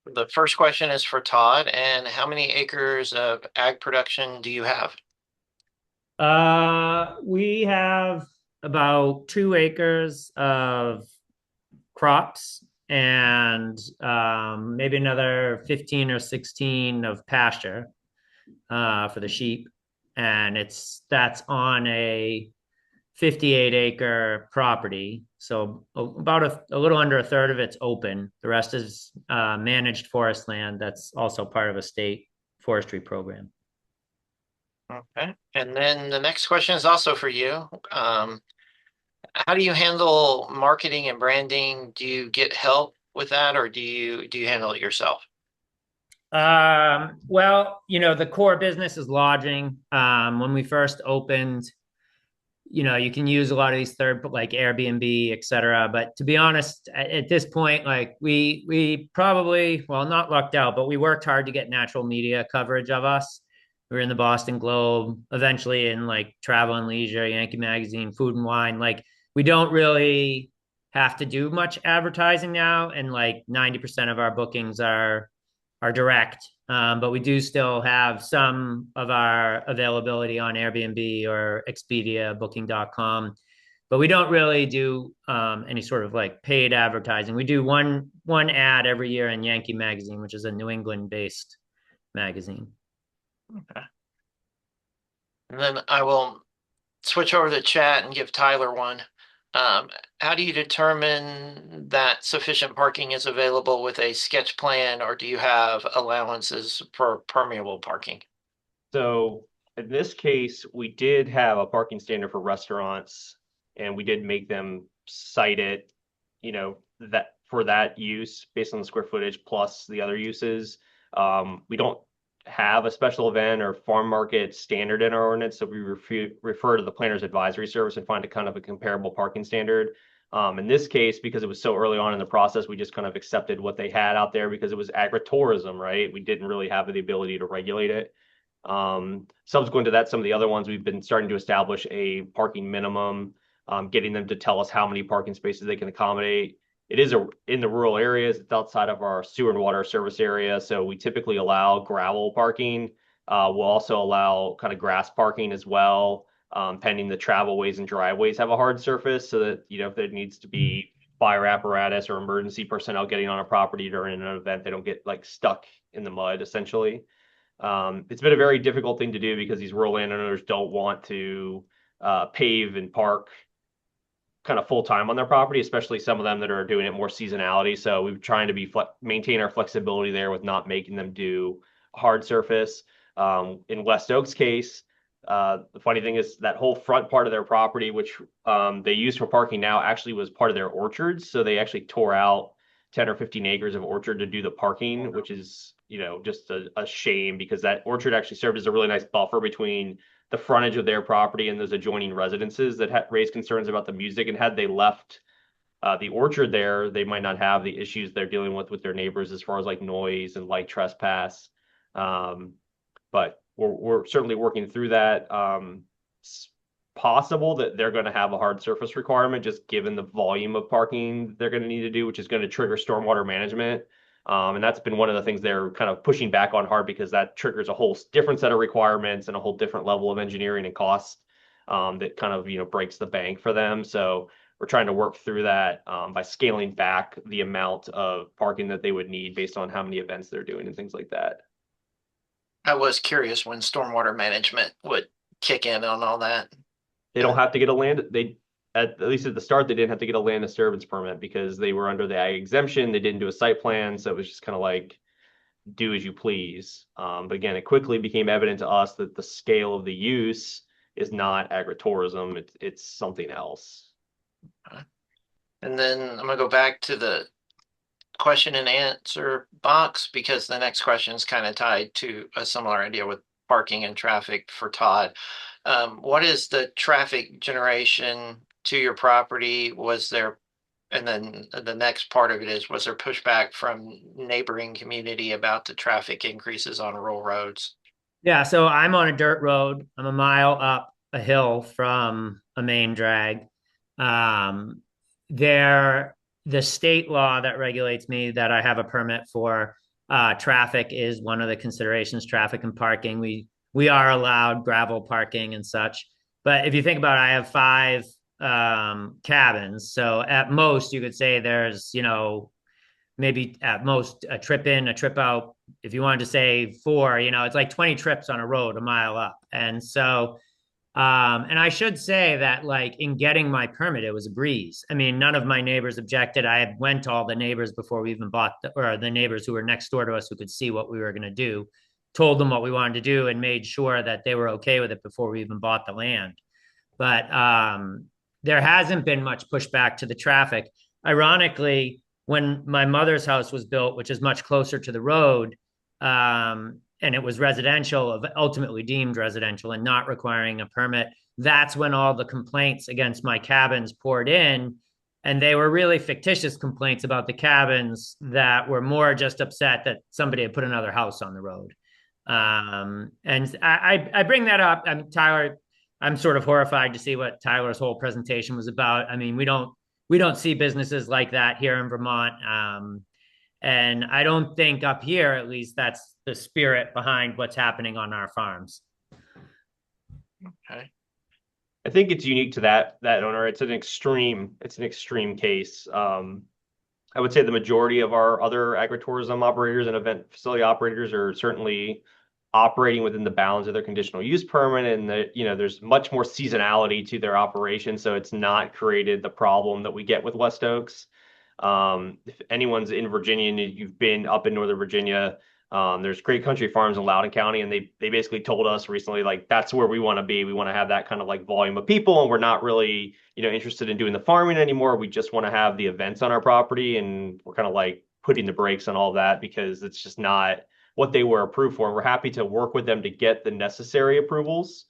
the first question is for Todd. And how many acres of ag production do you have? We have about 2 acres of crops and maybe another 15 or 16 of pasture for the sheep. And that's on a 58-acre property. So about a little under a third of it's open. The rest is managed forest land that's also part of a state forestry program. Okay. And then the next question is also for you. How do you handle marketing and branding? Do you get help with that, or do you handle it yourself? Well, the core business is lodging. When we first opened, you can use a lot of these third, like Airbnb, et cetera. But to be honest, at this point, like we probably, well, not lucked out, but we worked hard to get natural media coverage of us. We were in the Boston Globe, eventually in like Travel and Leisure, Yankee Magazine, Food and Wine. Like we don't really have to do much advertising now, and like 90% of our bookings are direct. But we do still have some of our availability on Airbnb or Expedia, Booking.com. But we don't really do any sort of like paid advertising. We do one ad every year in Yankee Magazine, which is a New England-based magazine. Okay. And then I will switch over to the chat and give Tyler one. How do you determine that sufficient parking is available with a sketch plan, or do you have allowances for permeable parking? So in this case, we did have a parking standard for restaurants, and we did make them cite it, that for that use based on the square footage plus the other uses. We don't have a special event or farm market standard in our ordinance, so we refer to the planner's advisory service and find a kind of a comparable parking standard. In this case, because it was so early on in the process, we just kind of accepted what they had out there because it was agritourism, right? We didn't really have the ability to regulate it. Subsequent to that, some of the other ones, we've been starting to establish a parking minimum, getting them to tell us how many parking spaces they can accommodate. It is in the rural areas. It's outside of our sewer and water service area. So we typically allow gravel parking. We'll also allow kind of grass parking as well, pending the travelways and driveways have a hard surface so that, if there needs to be fire apparatus or emergency personnel getting on a property during an event, they don't get like stuck in the mud, essentially. It's been a very difficult thing to do because these rural landowners don't want to pave and park kind of full time on their property, especially some of them that are doing it more seasonality. So we're trying to maintain our flexibility there with not making them do hard surface. In West Oak's case, the funny thing is that whole front part of their property, which they use for parking now, actually was part of their orchards. So they actually tore out 10 or 15 acres of orchard to do the parking, which is, just a shame because that orchard actually served as a really nice buffer between the frontage of their property and those adjoining residences that raised concerns about the music. And had they left the orchard there, they might not have the issues they're dealing with their neighbors as far as like noise and light trespass. But we're certainly working through that. It's possible that they're going to have a hard surface requirement just given the volume of parking they're going to need to do, which is going to trigger stormwater management. And that's been one of the things they're kind of pushing back on hard because that triggers a whole different set of requirements and a whole different level of engineering and cost that kind of, breaks the bank for them. So we're trying to work through that by scaling back the amount of parking that they would need based on how many events they're doing and things like that. I was curious when stormwater management would kick in on all that. They don't have to get a land. At least at the start, they didn't have to get a land disturbance permit because they were under the ag exemption. They didn't do a site plan, so it was just kind of like do as you please. But again, it quickly became evident to us that the scale of the use is not agritourism; it's something else. And then I'm gonna go back to the question and answer box because the next question is kind of tied to a similar idea with parking and traffic for Todd. What is the traffic generation to your property? And then the next part of it is, was there pushback from neighboring community about the traffic increases on rural roads? Yeah, so I'm on a dirt road. I'm a mile up a hill from a main drag. Um, the state law that regulates me that I have a permit for traffic is one of the considerations, traffic and parking. We are allowed gravel parking and such. But if you think about it, I have 5 cabins. So at most you could say there's, maybe at most a trip in, a trip out. If you wanted to say 4, it's like 20 trips on a road a mile up. And so, and I should say that like in getting my permit, it was a breeze. I mean, none of my neighbors objected. I had went to all the neighbors before we even bought or the neighbors who were next door to us who could see what we were going to do, told them what we wanted to do and made sure that they were okay with it before we even bought the land. But there hasn't been much pushback to the traffic. Ironically, when my mother's house was built, which is much closer to the road, and it was residential, ultimately deemed residential and not requiring a permit, that's when all the complaints against my cabins poured in. And they were really fictitious complaints about the cabins that were more just upset that somebody had put another house on the road. And I bring that up. Tyler, I'm sort of horrified to see what Tyler's whole presentation was about. I mean, we don't see businesses like that here in Vermont. And I don't think up here, at least, that's the spirit behind what's happening on our farms. Okay. I think it's unique to that owner. It's an extreme case. I would say the majority of our other agritourism operators and event facility operators are certainly operating within the bounds of their conditional use permit, and there's much more seasonality to their operation, so it's not created the problem that we get with West Oaks. If anyone's in Virginia and you've been up in Northern Virginia, there's Great Country Farms in Loudoun County, and they basically told us recently, like, that's where we want to be. We want to have that kind of like volume of people, and we're not really, interested in doing the farming anymore. We just want to have the events on our property, and we're kind of like putting the brakes on all that because it's just not what they were approved for. And we're happy to work with them to get the necessary approvals,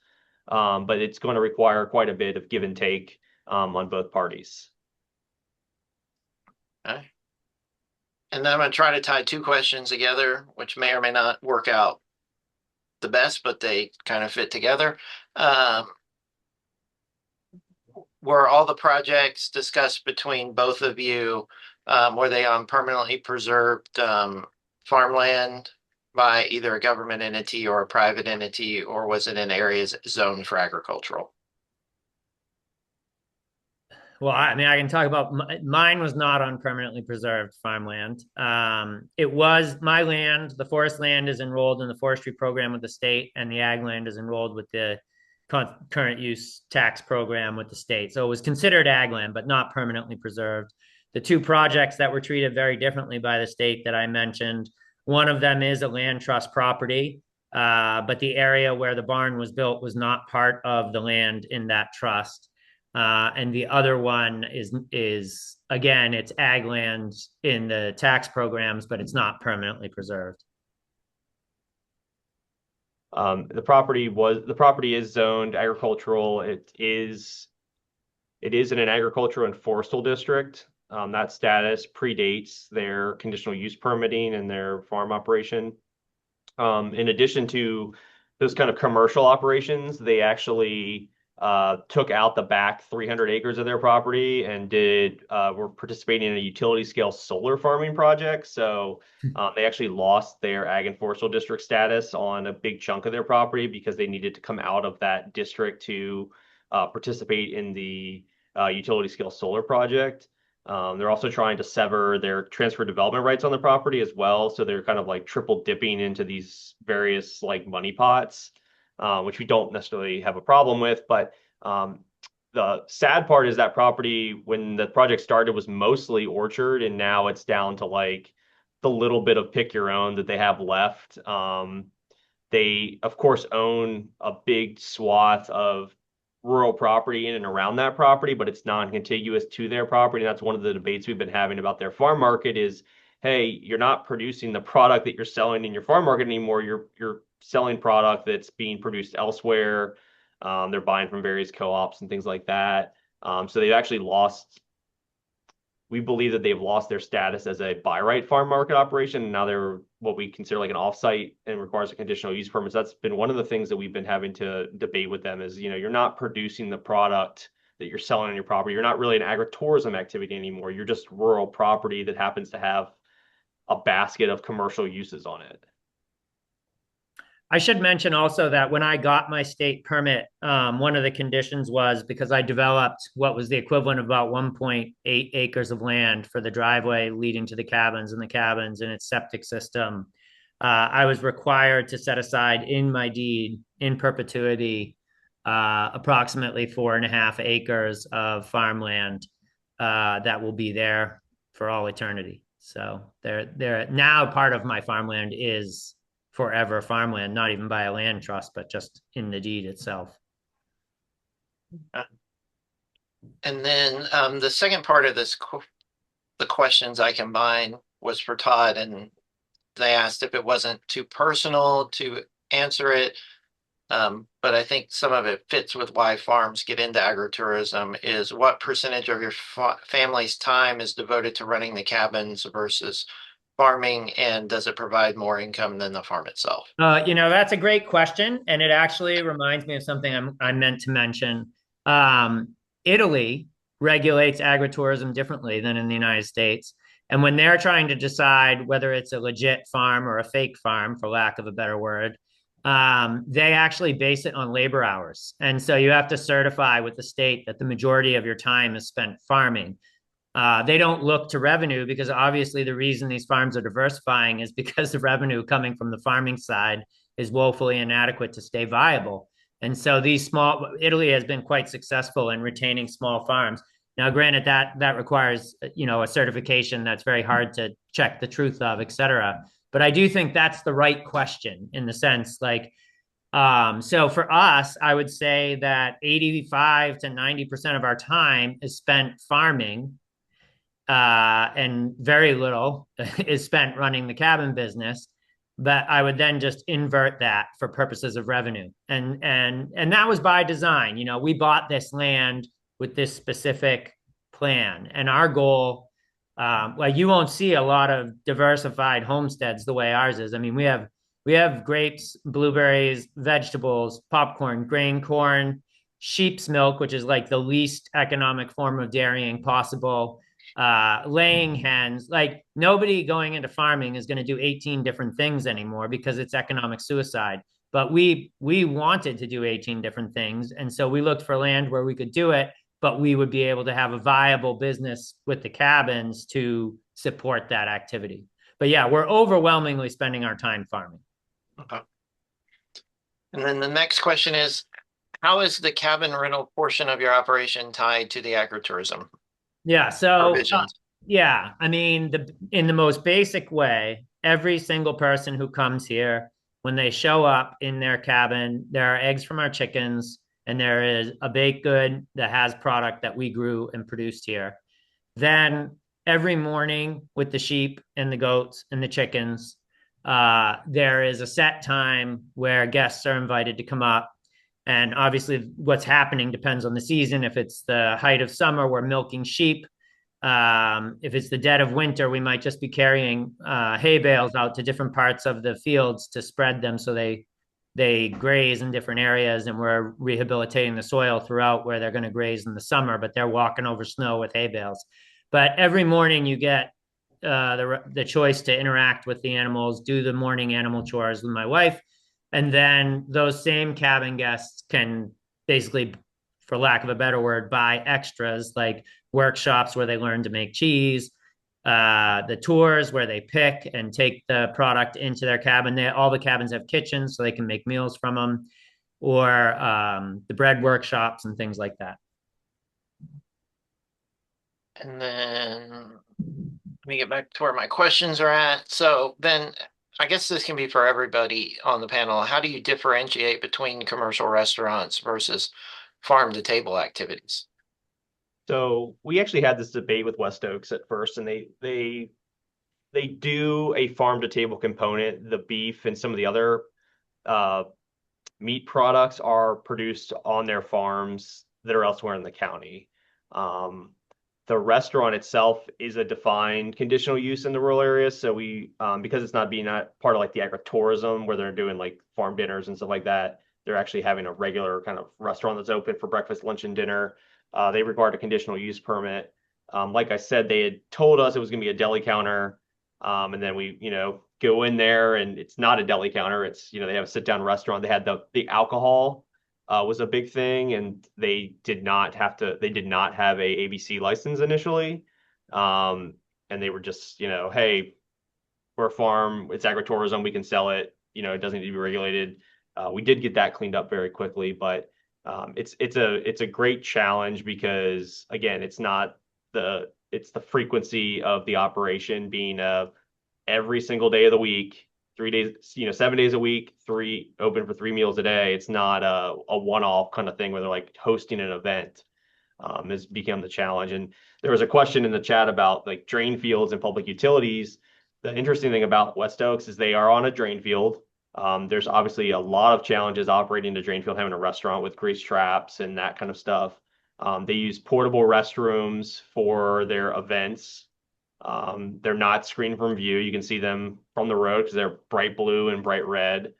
but it's going to require quite a bit of give and take on both parties. Okay. And then I'm going to try to tie 2 questions together, which may or may not work out the best, but they kind of fit together. Were all the projects discussed between both of you, were they on permanently preserved farmland by either a government entity or a private entity, or was it in areas zoned for agricultural? Well, I mean, I can talk about mine was not on permanently preserved farmland. It was my land. The forest land is enrolled in the forestry program with the state, and the ag land is enrolled with the current use tax program with the state. So it was considered ag land, but not permanently preserved. The 2 projects that were treated very differently by the state that I mentioned, one of them is a land trust property, but the area where the barn was built was not part of the land in that trust. And the other one is again, it's ag land in the tax programs, but it's not permanently preserved. The property is zoned agricultural. It is in an agricultural and forestal district. That status predates their conditional use permitting and their farm operation. In addition to those kind of commercial operations, they actually took out the back 300 acres of their property and were participating in a utility scale solar farming project. So they actually lost their ag and forestal district status on a big chunk of their property because they needed to come out of that district to participate in the utility scale solar project. They're also trying to sever their transfer development rights on the property as well. So they're kind of like triple dipping into these various like money pots, which we don't necessarily have a problem with. But the sad part is that property, when the project started, was mostly orchard, and now it's down to like the little bit of pick your own that they have left. They, of course, own a big swath of rural property in and around that property, but it's non-contiguous to their property. And that's one of the debates we've been having about their farm market is, hey, you're not producing the product that you're selling in your farm market anymore. You're selling product that's being produced elsewhere. They're buying from various co-ops and things like that. So they've actually we believe that they've lost their status as a by right farm market operation. And now they're what we consider like an offsite and requires a conditional use permit. So that's been one of the things that we've been having to debate with them is, you're not producing the product that you're selling on your property. You're not really an agritourism activity anymore. You're just rural property that happens to have a basket of commercial uses on it. I should mention also that when I got my state permit, one of the conditions was because I developed what was the equivalent of about 1.8 acres of land for the driveway leading to the cabins and its septic system. I was required to set aside in my deed in perpetuity approximately 4.5 acres of farmland that will be there for all eternity. So they're now part of my farmland is forever farmland, not even by a land trust, but just in the deed itself. And then the second part of the questions I combined was for Todd, and they asked if it wasn't too personal to answer it. But I think some of it fits with why farms get into agritourism is what percentage of your family's time is devoted to running the cabins versus farming, and does it provide more income than the farm itself? That's a great question, and it actually reminds me of something I meant to mention. Italy regulates agritourism differently than in the United States, and when they're trying to decide whether it's a legit farm or a fake farm, for lack of a better word, they actually base it on labor hours, and so you have to certify with the state that the majority of your time is spent farming. They don't look to revenue because obviously the reason these farms are diversifying is because the revenue coming from the farming side is woefully inadequate to stay viable. And so Italy has been quite successful in retaining small farms. Now, granted, that requires a certification that's very hard to check the truth of, et cetera. But I do think that's the right question in the sense like, so for us, I would say that 85 to 90% of our time is spent farming, and very little is spent running the cabin business. But I would then just invert that for purposes of revenue, and that was by design. We bought this land with this specific plan, and our goal. Like you won't see a lot of diversified homesteads the way ours is. I mean, we have grapes, blueberries, vegetables, popcorn, grain corn, sheep's milk, which is like the least economic form of dairying possible, laying hens. Like nobody going into farming is going to do 18 different things anymore because it's economic suicide. But we wanted to do 18 different things, and so we looked for land where we could do it, but we would be able to have a viable business with the cabins to support that activity. But yeah, we're overwhelmingly spending our time farming. Okay. And then the next question is, how is the cabin rental portion of your operation tied to the agritourism Yeah. So, provisions? yeah, I mean, in the most basic way, every single person who comes here, when they show up in their cabin, there are eggs from our chickens, and there is a baked good that has product that we grew and produced here. Then every morning with the sheep and the goats and the chickens, there is a set time where guests are invited to come up. And obviously, what's happening depends on the season. If it's the height of summer, we're milking sheep. If it's the dead of winter, we might just be carrying hay bales out to different parts of the fields to spread them so they graze in different areas, and we're rehabilitating the soil throughout where they're going to graze in the summer, but they're walking over snow with hay bales. But every morning you get the choice to interact with the animals, do the morning animal chores with my wife, and then those same cabin guests can basically, for lack of a better word, buy extras like workshops where they learn to make cheese, the tours where they pick and take the product into their cabin. All the cabins have kitchens, so they can make meals from them, or the bread workshops and things like that. And then let me get back to where my questions are at. So then I guess this can be for everybody on the panel. How do you differentiate between commercial restaurants versus farm to table activities? So we actually had this debate with West Oaks at first, and they do a farm to table component. The beef and some of the other meat products are produced on their farms that are elsewhere in the county. The restaurant itself is a defined conditional use in the rural areas. So we, because it's not part of like the agritourism where they're doing like farm dinners and stuff like that, they're actually having a regular kind of restaurant that's open for breakfast, lunch, and dinner. They required a conditional use permit. Like I said, they had told us it was going to be a deli counter. And then we, go in there and it's not a deli counter. It's, they have a sit down restaurant. They had the alcohol was a big thing, and they did not have a ABC license initially. And they were just, hey, we're a farm, it's agritourism, we can sell it, it doesn't need to be regulated. We did get that cleaned up very quickly, but it's a great challenge because again, it's the frequency of the operation being every single day of the week, 3 days, 7 days a week, three open for 3 meals a day. It's not a one-off kind of thing where they're like hosting an event. Has become the challenge. And there was a question in the chat about like drain fields and public utilities. The interesting thing about West Oaks is they are on a drain field. There's obviously a lot of challenges operating a drain field, having a restaurant with grease traps and that kind of stuff. They use portable restrooms for their events. They're not screened from view. You can see them from the road because they're bright blue and bright red.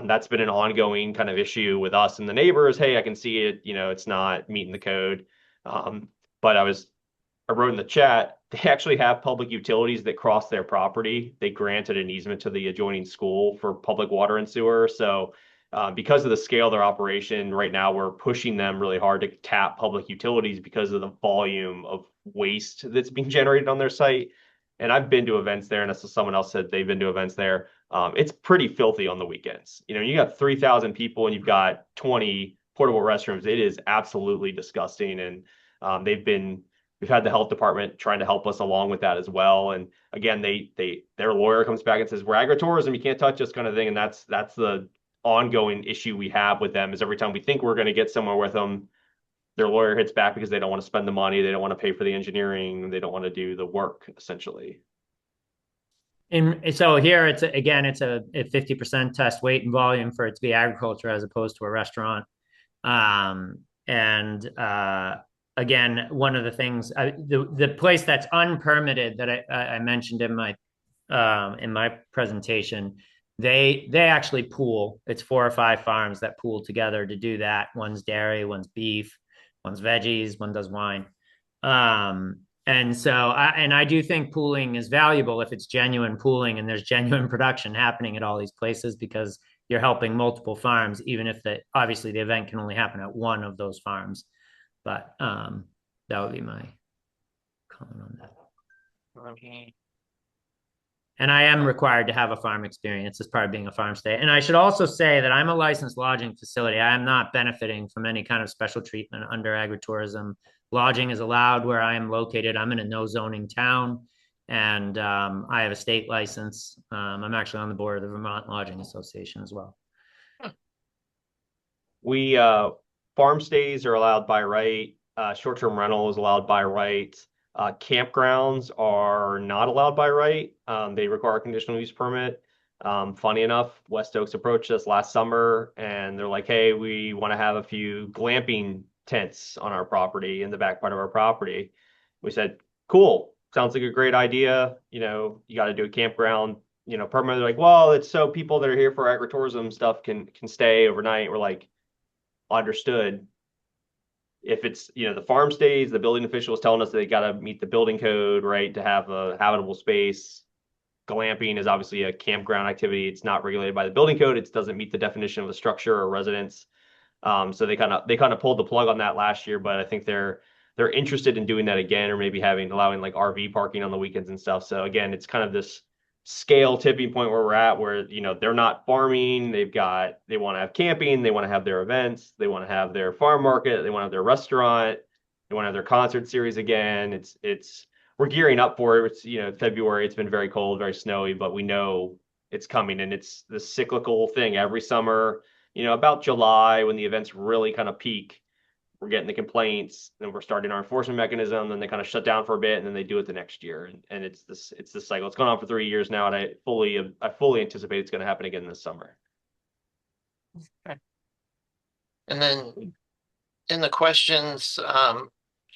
That's been an ongoing kind of issue with us and the neighbors. Hey, I can see it, it's not meeting the code. But I wrote in the chat, they actually have public utilities that cross their property. They granted an easement to the adjoining school for public water and sewer. So because of the scale of their operation right now, we're pushing them really hard to tap public utilities because of the volume of waste that's being generated on their site. And I've been to events there, and as someone else said, they've been to events there. It's pretty filthy on the weekends. You got 3,000 people and you've got 20 portable restrooms. It is absolutely disgusting. And we've had the health department trying to help us along with that as well. And again, their lawyer comes back and says, we're agritourism, you can't touch this kind of thing. And that's the ongoing issue we have with them, is every time we think we're going to get somewhere with them, their lawyer hits back because they don't want to spend the money. They don't want to pay for the engineering. They don't want to do the work, essentially. And so here it's a 50% test weight and volume for it to be agriculture as opposed to a restaurant. Again, one of the things, the place that's unpermitted that I mentioned in my presentation, they actually pool. It's 4 or 5 farms that pool together to do that. One's dairy, one's beef, one's veggies, one does wine. And so I do think pooling is valuable if it's genuine pooling and there's genuine production happening at all these places, because you're helping multiple farms, even if obviously the event can only happen at one of those farms. But that would be my comment on that. Okay. And I am required to have a farm experience as part of being a farm stay. And I should also say that I'm a licensed lodging facility. I am not benefiting from any kind of special treatment under agritourism. Lodging is allowed where I am located. I'm in a no zoning town, and I have a state license. I'm actually on the board of the Vermont Lodging Association as well. We farm stays are allowed by right. Short-term rental is allowed by right. Campgrounds are not allowed by right. They require a conditional use permit. Funny enough, West Oaks approached us last summer and they're like, hey, we want to have a few glamping tents on our property, in the back part of our property. We said, cool, sounds like a great idea. You got to do a campground, permit. They're like, well, it's so people that are here for agritourism stuff can stay overnight. We're like, understood. If it's, the farm stays, the building official is telling us that they got to meet the building code, right, to have a habitable space. Glamping is obviously a campground activity. It's not regulated by the building code. It doesn't meet the definition of a structure or residence. So they kind of pulled the plug on that last year, but I think they're interested in doing that again, or maybe allowing like RV parking on the weekends and stuff. So again, it's kind of this scale tipping point where we're at, where they're not farming, they want to have camping, they want to have their events, they want to have their farm market, they want to have their restaurant, they want to have their concert series again. We're gearing up for it. It's February, it's been very cold, very snowy, but we know it's coming, and it's the cyclical thing every summer. About July, when the events really kind of peak, we're getting the complaints, then we're starting our enforcement mechanism, then they kind of shut down for a bit, and then they do it the next year. And it's this cycle. It's gone on for 3 years now, and I fully anticipate it's going to happen again this summer. Okay. And then in the questions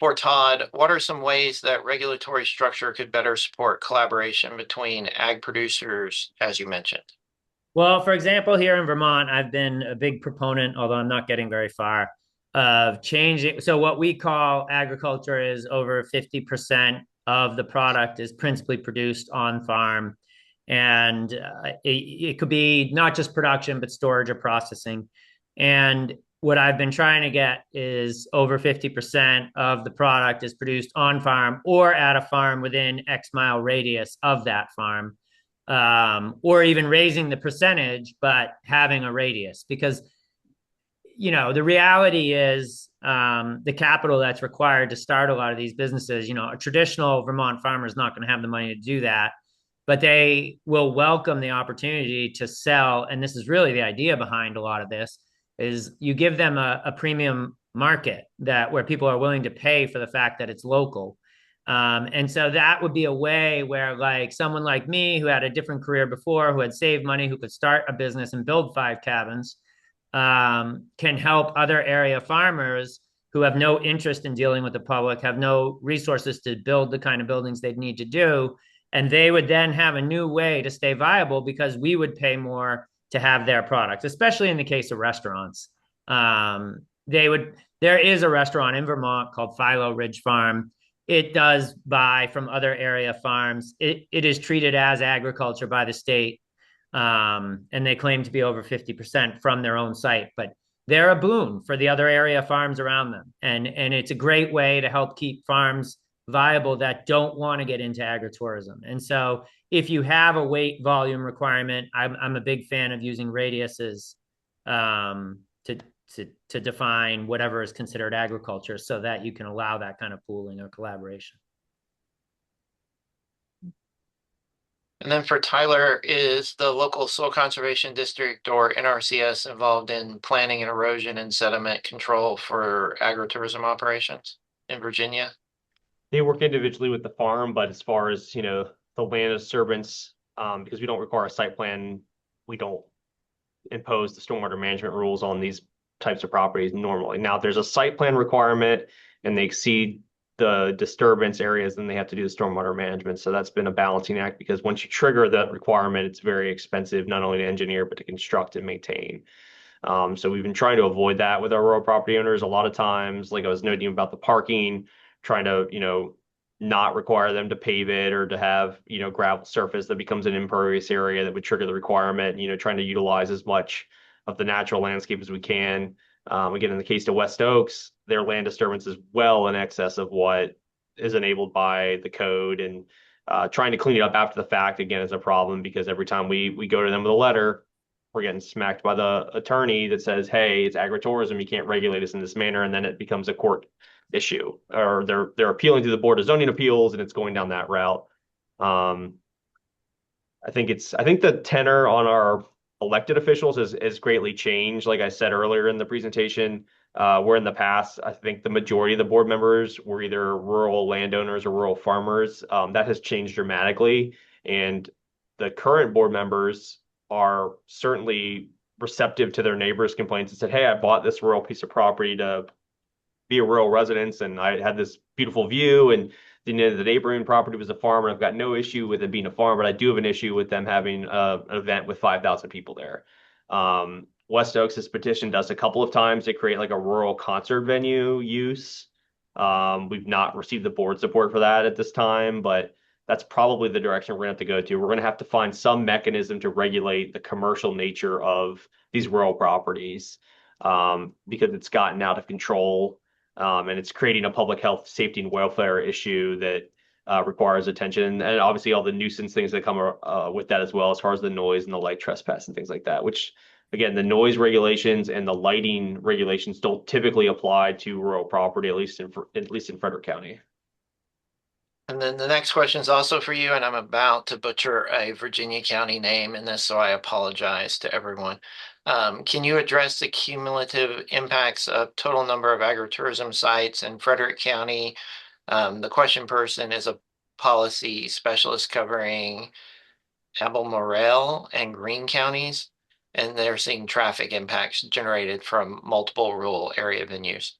for Todd, what are some ways that regulatory structure could better support collaboration between ag producers, as you mentioned? Well, for example, here in Vermont, I've been a big proponent, although I'm not getting very far, of changing. So what we call agriculture is over 50% of the product is principally produced on farm. And it could be not just production, but storage or processing. And what I've been trying to get is over 50% of the product is produced on farm or at a farm within X mile radius of that farm, or even raising the percentage, but having a radius. Because, the reality is the capital that's required to start a lot of these businesses, a traditional Vermont farmer is not going to have the money to do that, but they will welcome the opportunity to sell. And this is really the idea behind a lot of this is you give them a premium market where people are willing to pay for the fact that it's local. And so that would be a way where like someone like me who had a different career before, who had saved money, who could start a business and build 5 cabins, can help other area farmers who have no interest in dealing with the public, have no resources to build the kind of buildings they'd need to do. And they would then have a new way to stay viable because we would pay more to have their products, especially in the case of restaurants. There is a restaurant in Vermont called Philo Ridge Farm. It does buy from other area farms. It is treated as agriculture by the state. And they claim to be over 50% from their own site, but they're a boon for the other area farms around them. And it's a great way to help keep farms viable that don't want to get into agritourism. And so if you have a weight volume requirement, I'm a big fan of using radiuses to define whatever is considered agriculture so that you can allow that kind of pooling or collaboration. And then for Tyler, is the local soil conservation district or NRCS involved in planning and erosion and sediment control for agritourism operations in Virginia? They work individually with the farm, but as far as, the land disturbance, because we don't require a site plan, we don't impose the stormwater management rules on these types of properties normally. Now, if there's a site plan requirement and they exceed the disturbance areas, then they have to do the stormwater management. So that's been a balancing act because once you trigger that requirement, it's very expensive, not only to engineer, but to construct and maintain. So we've been trying to avoid that with our rural property owners. A lot of times, like I was noting about the parking, trying to, not require them to pave it or to have, gravel surface that becomes an impervious area that would trigger the requirement, trying to utilize as much of the natural landscape as we can. Again, in the case of West Oaks, their land disturbance is well in excess of what is enabled by the code, and trying to clean it up after the fact, again, is a problem because every time we go to them with a letter, we're getting smacked by the attorney that says, hey, it's agritourism, you can't regulate us in this manner, and then it becomes a court issue, or they're appealing to the Board of Zoning Appeals, and it's going down that route. I think the tenor on our elected officials has greatly changed. Like I said earlier in the presentation, where in the past, I think the majority of the board members were either rural landowners or rural farmers. That has changed dramatically, and the current board members are certainly receptive to their neighbors' complaints and said, hey, I bought this rural piece of property to be a rural residence, and I had this beautiful view, and the neighboring property was a farm, and I've got no issue with it being a farm, but I do have an issue with them having an event with 5,000 people there. West Oaks has petitioned us a couple of times to create like a rural concert venue use. We've not received the board support for that at this time, but that's probably the direction we're going to have to go to. We're going to have to find some mechanism to regulate the commercial nature of these rural properties, because it's gotten out of control. And it's creating a public health, safety, and welfare issue that requires attention, and obviously all the nuisance things that come with that as well, as far as the noise and the light trespass and things like that, which, again, the noise regulations and the lighting regulations don't typically apply to rural property, at least in Frederick County. And then the next question is also for you, and I'm about to butcher a Virginia county name in this, so I apologize to everyone. Can you address the cumulative impacts of total number of agritourism sites in Frederick County? The question person is a policy specialist covering Albemarle and Greene counties, and they're seeing traffic impacts generated from multiple rural area venues.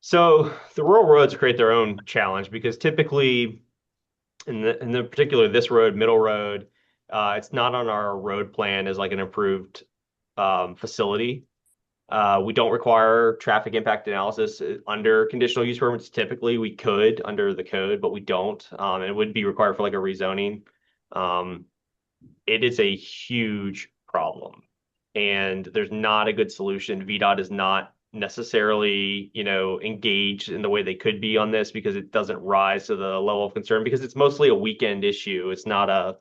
So the rural roads create their own challenge because typically, in the particular this road, Middle Road, it's not on our road plan as like an approved facility. We don't require traffic impact analysis under conditional use permits. Typically, we could under the code, but we don't. It would be required for like a rezoning. it is a huge problem. And there's not a good solution. VDOT is not necessarily, engaged in the way they could be on this because it doesn't rise to the level of concern because it's mostly a weekend issue. It's not a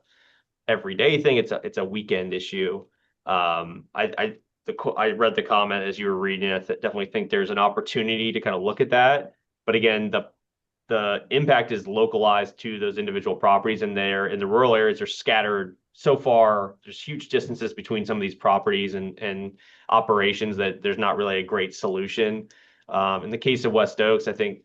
everyday thing. It's a weekend issue. I read the comment as you were reading. I definitely think there's an opportunity to kind of look at that. But again, the impact is localized to those individual properties, and they're in the rural areas. They're scattered so far. There's huge distances between some of these properties and operations that there's not really a great solution. In the case of West Oaks, I think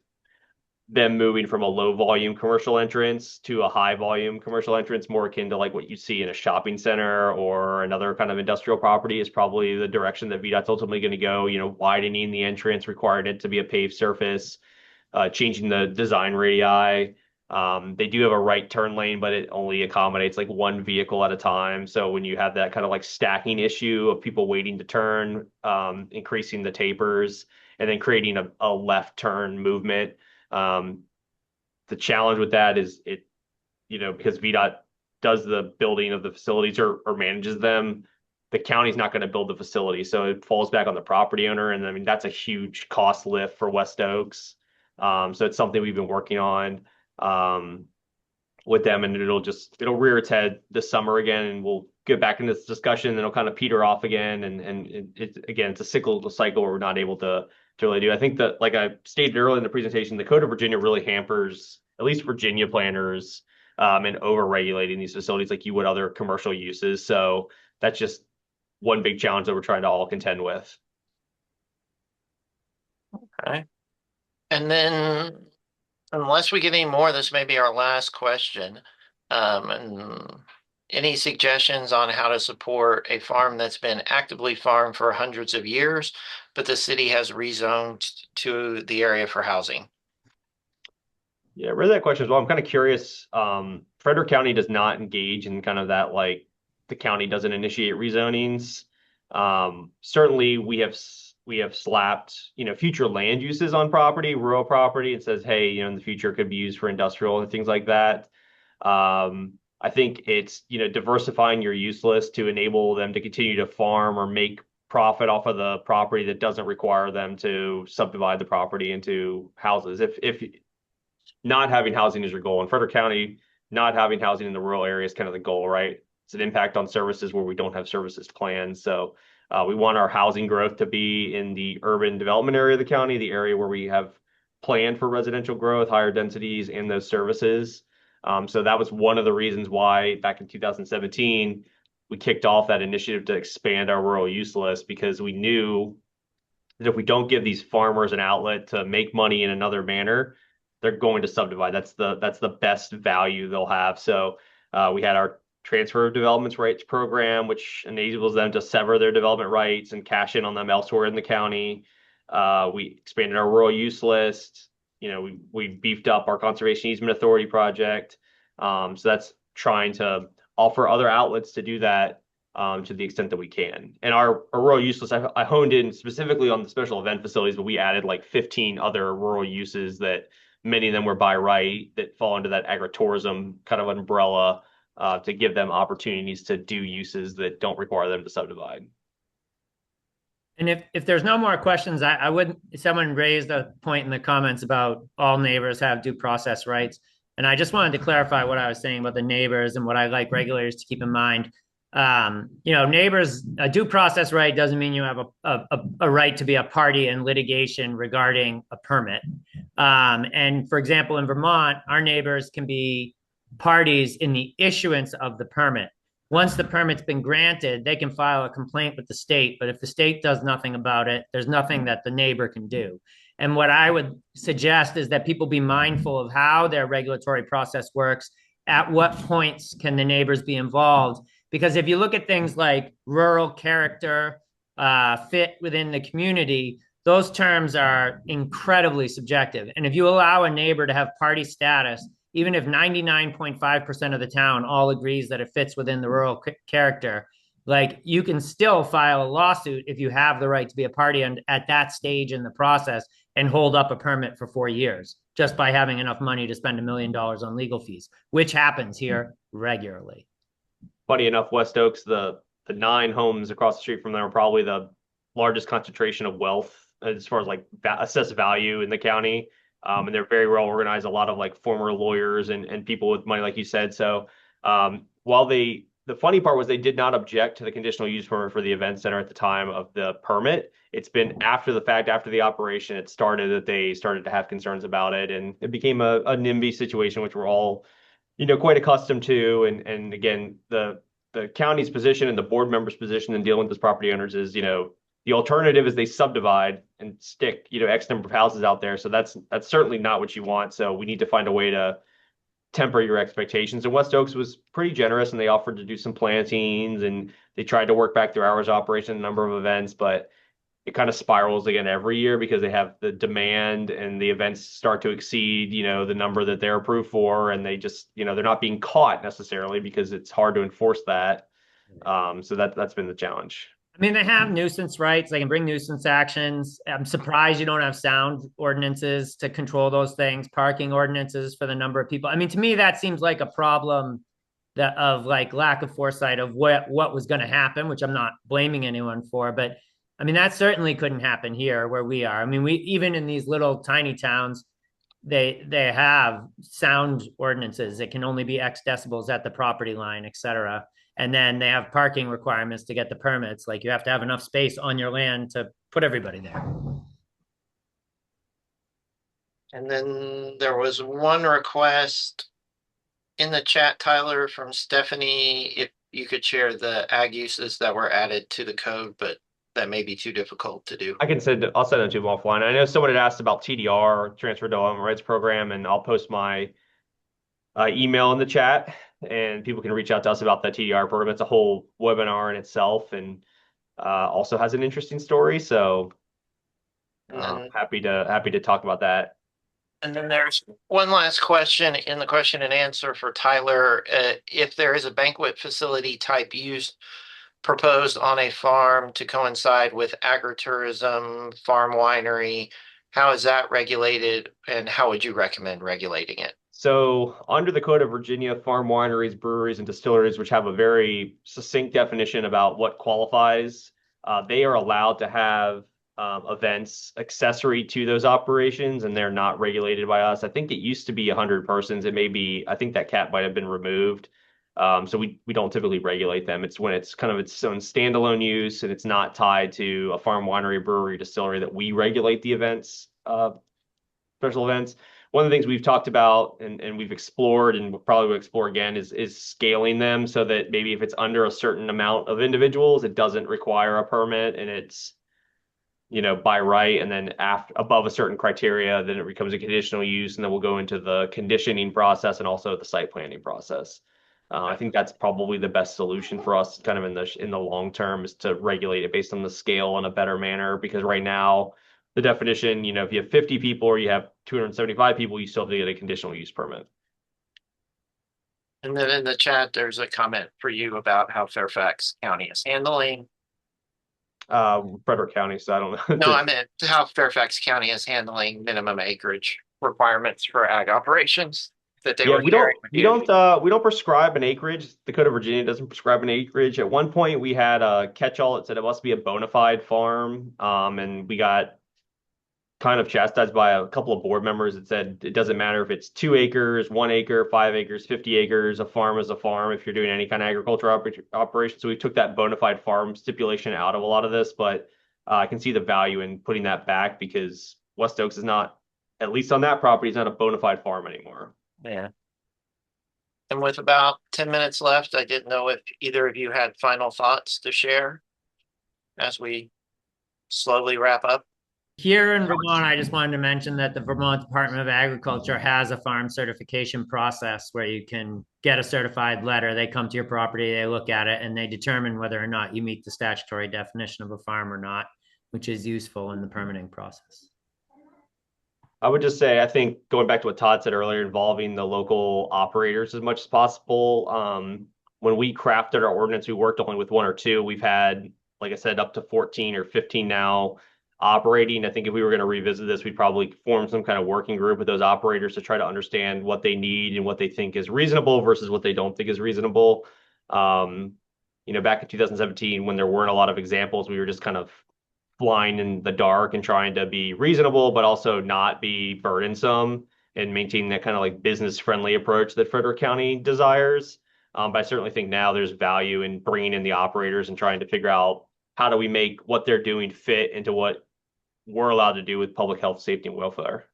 them moving from a low volume commercial entrance to a high volume commercial entrance, more akin to like what you see in a shopping center or another kind of industrial property, is probably the direction that VDOT's ultimately going to go. Widening the entrance, requiring it to be a paved surface, changing the design radii. They do have a right turn lane, but it only accommodates like one vehicle at a time. So when you have that kind of like stacking issue of people waiting to turn, increasing the tapers, and then creating a left turn movement. The challenge with that is because VDOT does the building of the facilities or manages them, the county's not going to build the facility. So it falls back on the property owner. And I mean, that's a huge cost lift for West Oaks. So it's something we've been working on with them, and it'll rear its head this summer again, and we'll get back into this discussion, and it'll kind of peter off again. And it's a cyclical cycle where we're not able to really do. I think that, like I stated earlier in the presentation, the Code of Virginia really hampers at least Virginia planners in over-regulating these facilities like you would other commercial uses. So that's just one big challenge that we're trying to all contend with. Okay. And then, unless we get any more, this may be our last question. And any suggestions on how to support a farm that's been actively farmed for hundreds of years, but the city has rezoned to the area for housing? Yeah, I read that question as well. I'm kind of curious. Frederick County does not engage in kind of that, like the county doesn't initiate rezonings. Certainly we have slapped, future land uses on property, rural property. It says, hey, in the future it could be used for industrial and things like that. I think it's, diversifying your use list to enable them to continue to farm or make profit off of the property that doesn't require them to subdivide the property into houses. If not having housing is your goal. In Frederick County, not having housing in the rural area is kind of the goal, right? It's an impact on services where we don't have services planned. So we want our housing growth to be in the urban development area of the county, the area where we have planned for residential growth, higher densities, and those services. So that was one of the reasons why back in 2017, we kicked off that initiative to expand our rural use list, because we knew that if we don't give these farmers an outlet to make money in another manner, they're going to subdivide. That's the best value they'll have. So we had our transfer of development rights program, which enables them to sever their development rights and cash in on them elsewhere in the county. We expanded our rural use list. We beefed up our conservation easement authority project. So that's trying to offer other outlets to do that to the extent that we can. And our rural use list, I honed in specifically on the special event facilities, but we added like 15 other rural uses that many of them were by right that fall into that agritourism kind of umbrella to give them opportunities to do uses that don't require them to subdivide. And if there's no more questions, I would, someone raised a point in the comments about all neighbors have due process rights. And I just wanted to clarify what I was saying about the neighbors and what I like regulators to keep in mind. Neighbors, a due process right doesn't mean you have a right to be a party in litigation regarding a permit. And for example, in Vermont, our neighbors can be parties in the issuance of the permit. Once the permit's been granted, they can file a complaint with the state. But if the state does nothing about it, there's nothing that the neighbor can do. And what I would suggest is that people be mindful of how their regulatory process works. At what points can the neighbors be involved? Because if you look at things like rural character, fit within the community, those terms are incredibly subjective. And if you allow a neighbor to have party status, even if 99.5% of the town all agrees that it fits within the rural character, like you can still file a lawsuit if you have the right to be a party and at that stage in the process and hold up a permit for 4 years just by having enough money to spend $1 million on legal fees, which happens here regularly. funny enough, West Oaks, the 9 homes across the street from them are probably the largest concentration of wealth as far as like assessed value in the county. And they're very well organized, a lot of like former lawyers and people with money, like you said. So while the funny part was they did not object to the conditional use permit for the event center at the time of the permit. It's been after the fact, after the operation, it started that they started to have concerns about it, and it became a NIMBY situation, which we're all, quite accustomed to. And again, the county's position and the board members' position in dealing with those property owners is, the alternative is they subdivide and stick, X number of houses out there. So that's certainly not what you want. So we need to find a way to temper your expectations. And West Oaks was pretty generous, and they offered to do some plantings, and they tried to work back their hours of operation, a number of events, but it kind of spirals again every year because they have the demand and the events start to exceed, the number that they're approved for. And they just, they're not being caught necessarily because it's hard to enforce that. So that's been the challenge. I mean, they have nuisance rights. They can bring nuisance actions. I'm surprised you don't have sound ordinances to control those things, parking ordinances for the number of people. I mean, to me, that seems like a problem that of like lack of foresight of what was going to happen, which I'm not blaming anyone for. But I mean, that certainly couldn't happen here where we are. I mean, we even in these little tiny towns, they have sound ordinances. It can only be X decibels at the property line, et cetera. And then they have parking requirements to get the permits. Like you have to have enough space on your land to put everybody there. And then there was one request in the chat, Tyler, from Stephanie, if you could share the ag uses that were added to the code, but that may be too difficult to do. I'll send them to you offline. I know someone had asked about TDR, Transfer Development Rights Program, and I'll post my email in the chat, and people can reach out to us about the TDR program. It's a whole webinar in itself, and also has an interesting story. So happy to talk about that. And then there's one last question in the question and answer for Tyler. If there is a banquet facility type use proposed on a farm to coincide with agritourism, farm winery, how is that regulated, and how would you recommend regulating it? So under the Code of Virginia, farm wineries, breweries, and distilleries, which have a very succinct definition about what qualifies, they are allowed to have events accessory to those operations, and they're not regulated by us. I think it used to be 100 persons. It may be, I think that cap might have been removed. So we don't typically regulate them. It's when it's kind of its own standalone use and it's not tied to a farm, winery, brewery, distillery that we regulate the events, special events. One of the things we've talked about and we've explored and we'll probably explore again is scaling them so that maybe if it's under a certain amount of individuals, it doesn't require a permit and it's, by right. And then above a certain criteria, then it becomes a conditional use, and then we'll go into the conditioning process and also the site planning process. I think that's probably the best solution for us kind of in the long term is to regulate it based on the scale in a better manner, because right now the definition, if you have 50 people or you have 275 people, you still have to get a conditional use permit. And then in the chat, there's a comment for you about how Fairfax County is handling. Frederick County, so I don't know. No, I meant how Fairfax County is handling minimum acreage requirements for ag operations that they were sharing with you. We don't prescribe an acreage. The Code of Virginia doesn't prescribe an acreage. At one point, we had a catch-all that said it must be a bona fide farm, and we got kind of chastised by a couple of board members that said it doesn't matter if it's 2 acres, 1 acre, 5 acres, 50 acres. A farm is a farm if you're doing any kind of agriculture operation. So we took that bona fide farm stipulation out of a lot of this, but I can see the value in putting that back because West Oaks is not, at least on that property, is not a bona fide farm anymore. Yeah. And with about 10 minutes left, I didn't know if either of you had final thoughts to share as we slowly wrap up. Here in Vermont, I just wanted to mention that the Vermont Department of Agriculture has a farm certification process where you can get a certified letter. They come to your property, they look at it, and they determine whether or not you meet the statutory definition of a farm or not, which is useful in the permitting process. I would just say, I think going back to what Todd said earlier, involving the local operators as much as possible. When we crafted our ordinance, we worked only with 1 or 2. We've had, like I said, up to 14 or 15 now operating. I think if we were going to revisit this, we'd probably form some kind of working group with those operators to try to understand what they need and what they think is reasonable versus what they don't think is reasonable. Back in 2017, when there weren't a lot of examples, we were just kind of flying in the dark and trying to be reasonable, but also not be burdensome and maintain that kind of like business friendly approach that Frederick County desires. But I certainly think now there's value in bringing in the operators and trying to figure out how do we make what they're doing fit into what we're allowed to do with public health, safety, and welfare.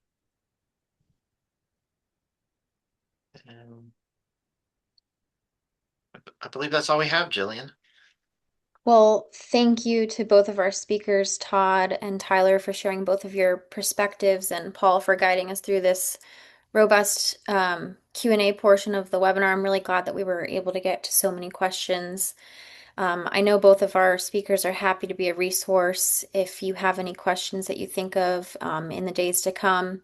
Um, I believe that's all we have, Jillian. Well, thank you to both of our speakers, Todd and Tyler, for sharing both of your perspectives, and Paul for guiding us through this robust Q&A portion of the webinar. I'm really glad that we were able to get to so many questions. I know both of our speakers are happy to be a resource if you have any questions that you think of in the days to come.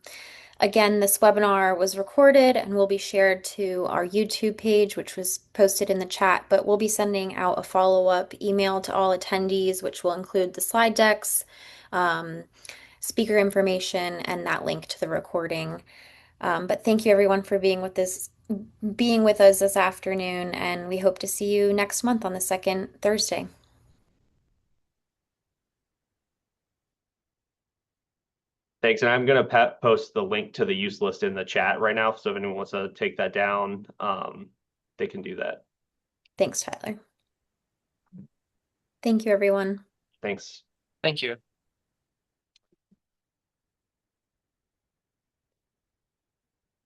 Again, this webinar was recorded and will be shared to our YouTube page, which was posted in the chat, but we'll be sending out a follow-up email to all attendees, which will include the slide decks, speaker information, and that link to the recording. But thank you everyone for being with us this afternoon, and we hope to see you next month on the second Thursday. Thanks. And I'm going to post the link to the use list in the chat right now. So if anyone wants to take that down, they can do that. Thanks, Tyler. Thank you, everyone. Thanks. Thank you.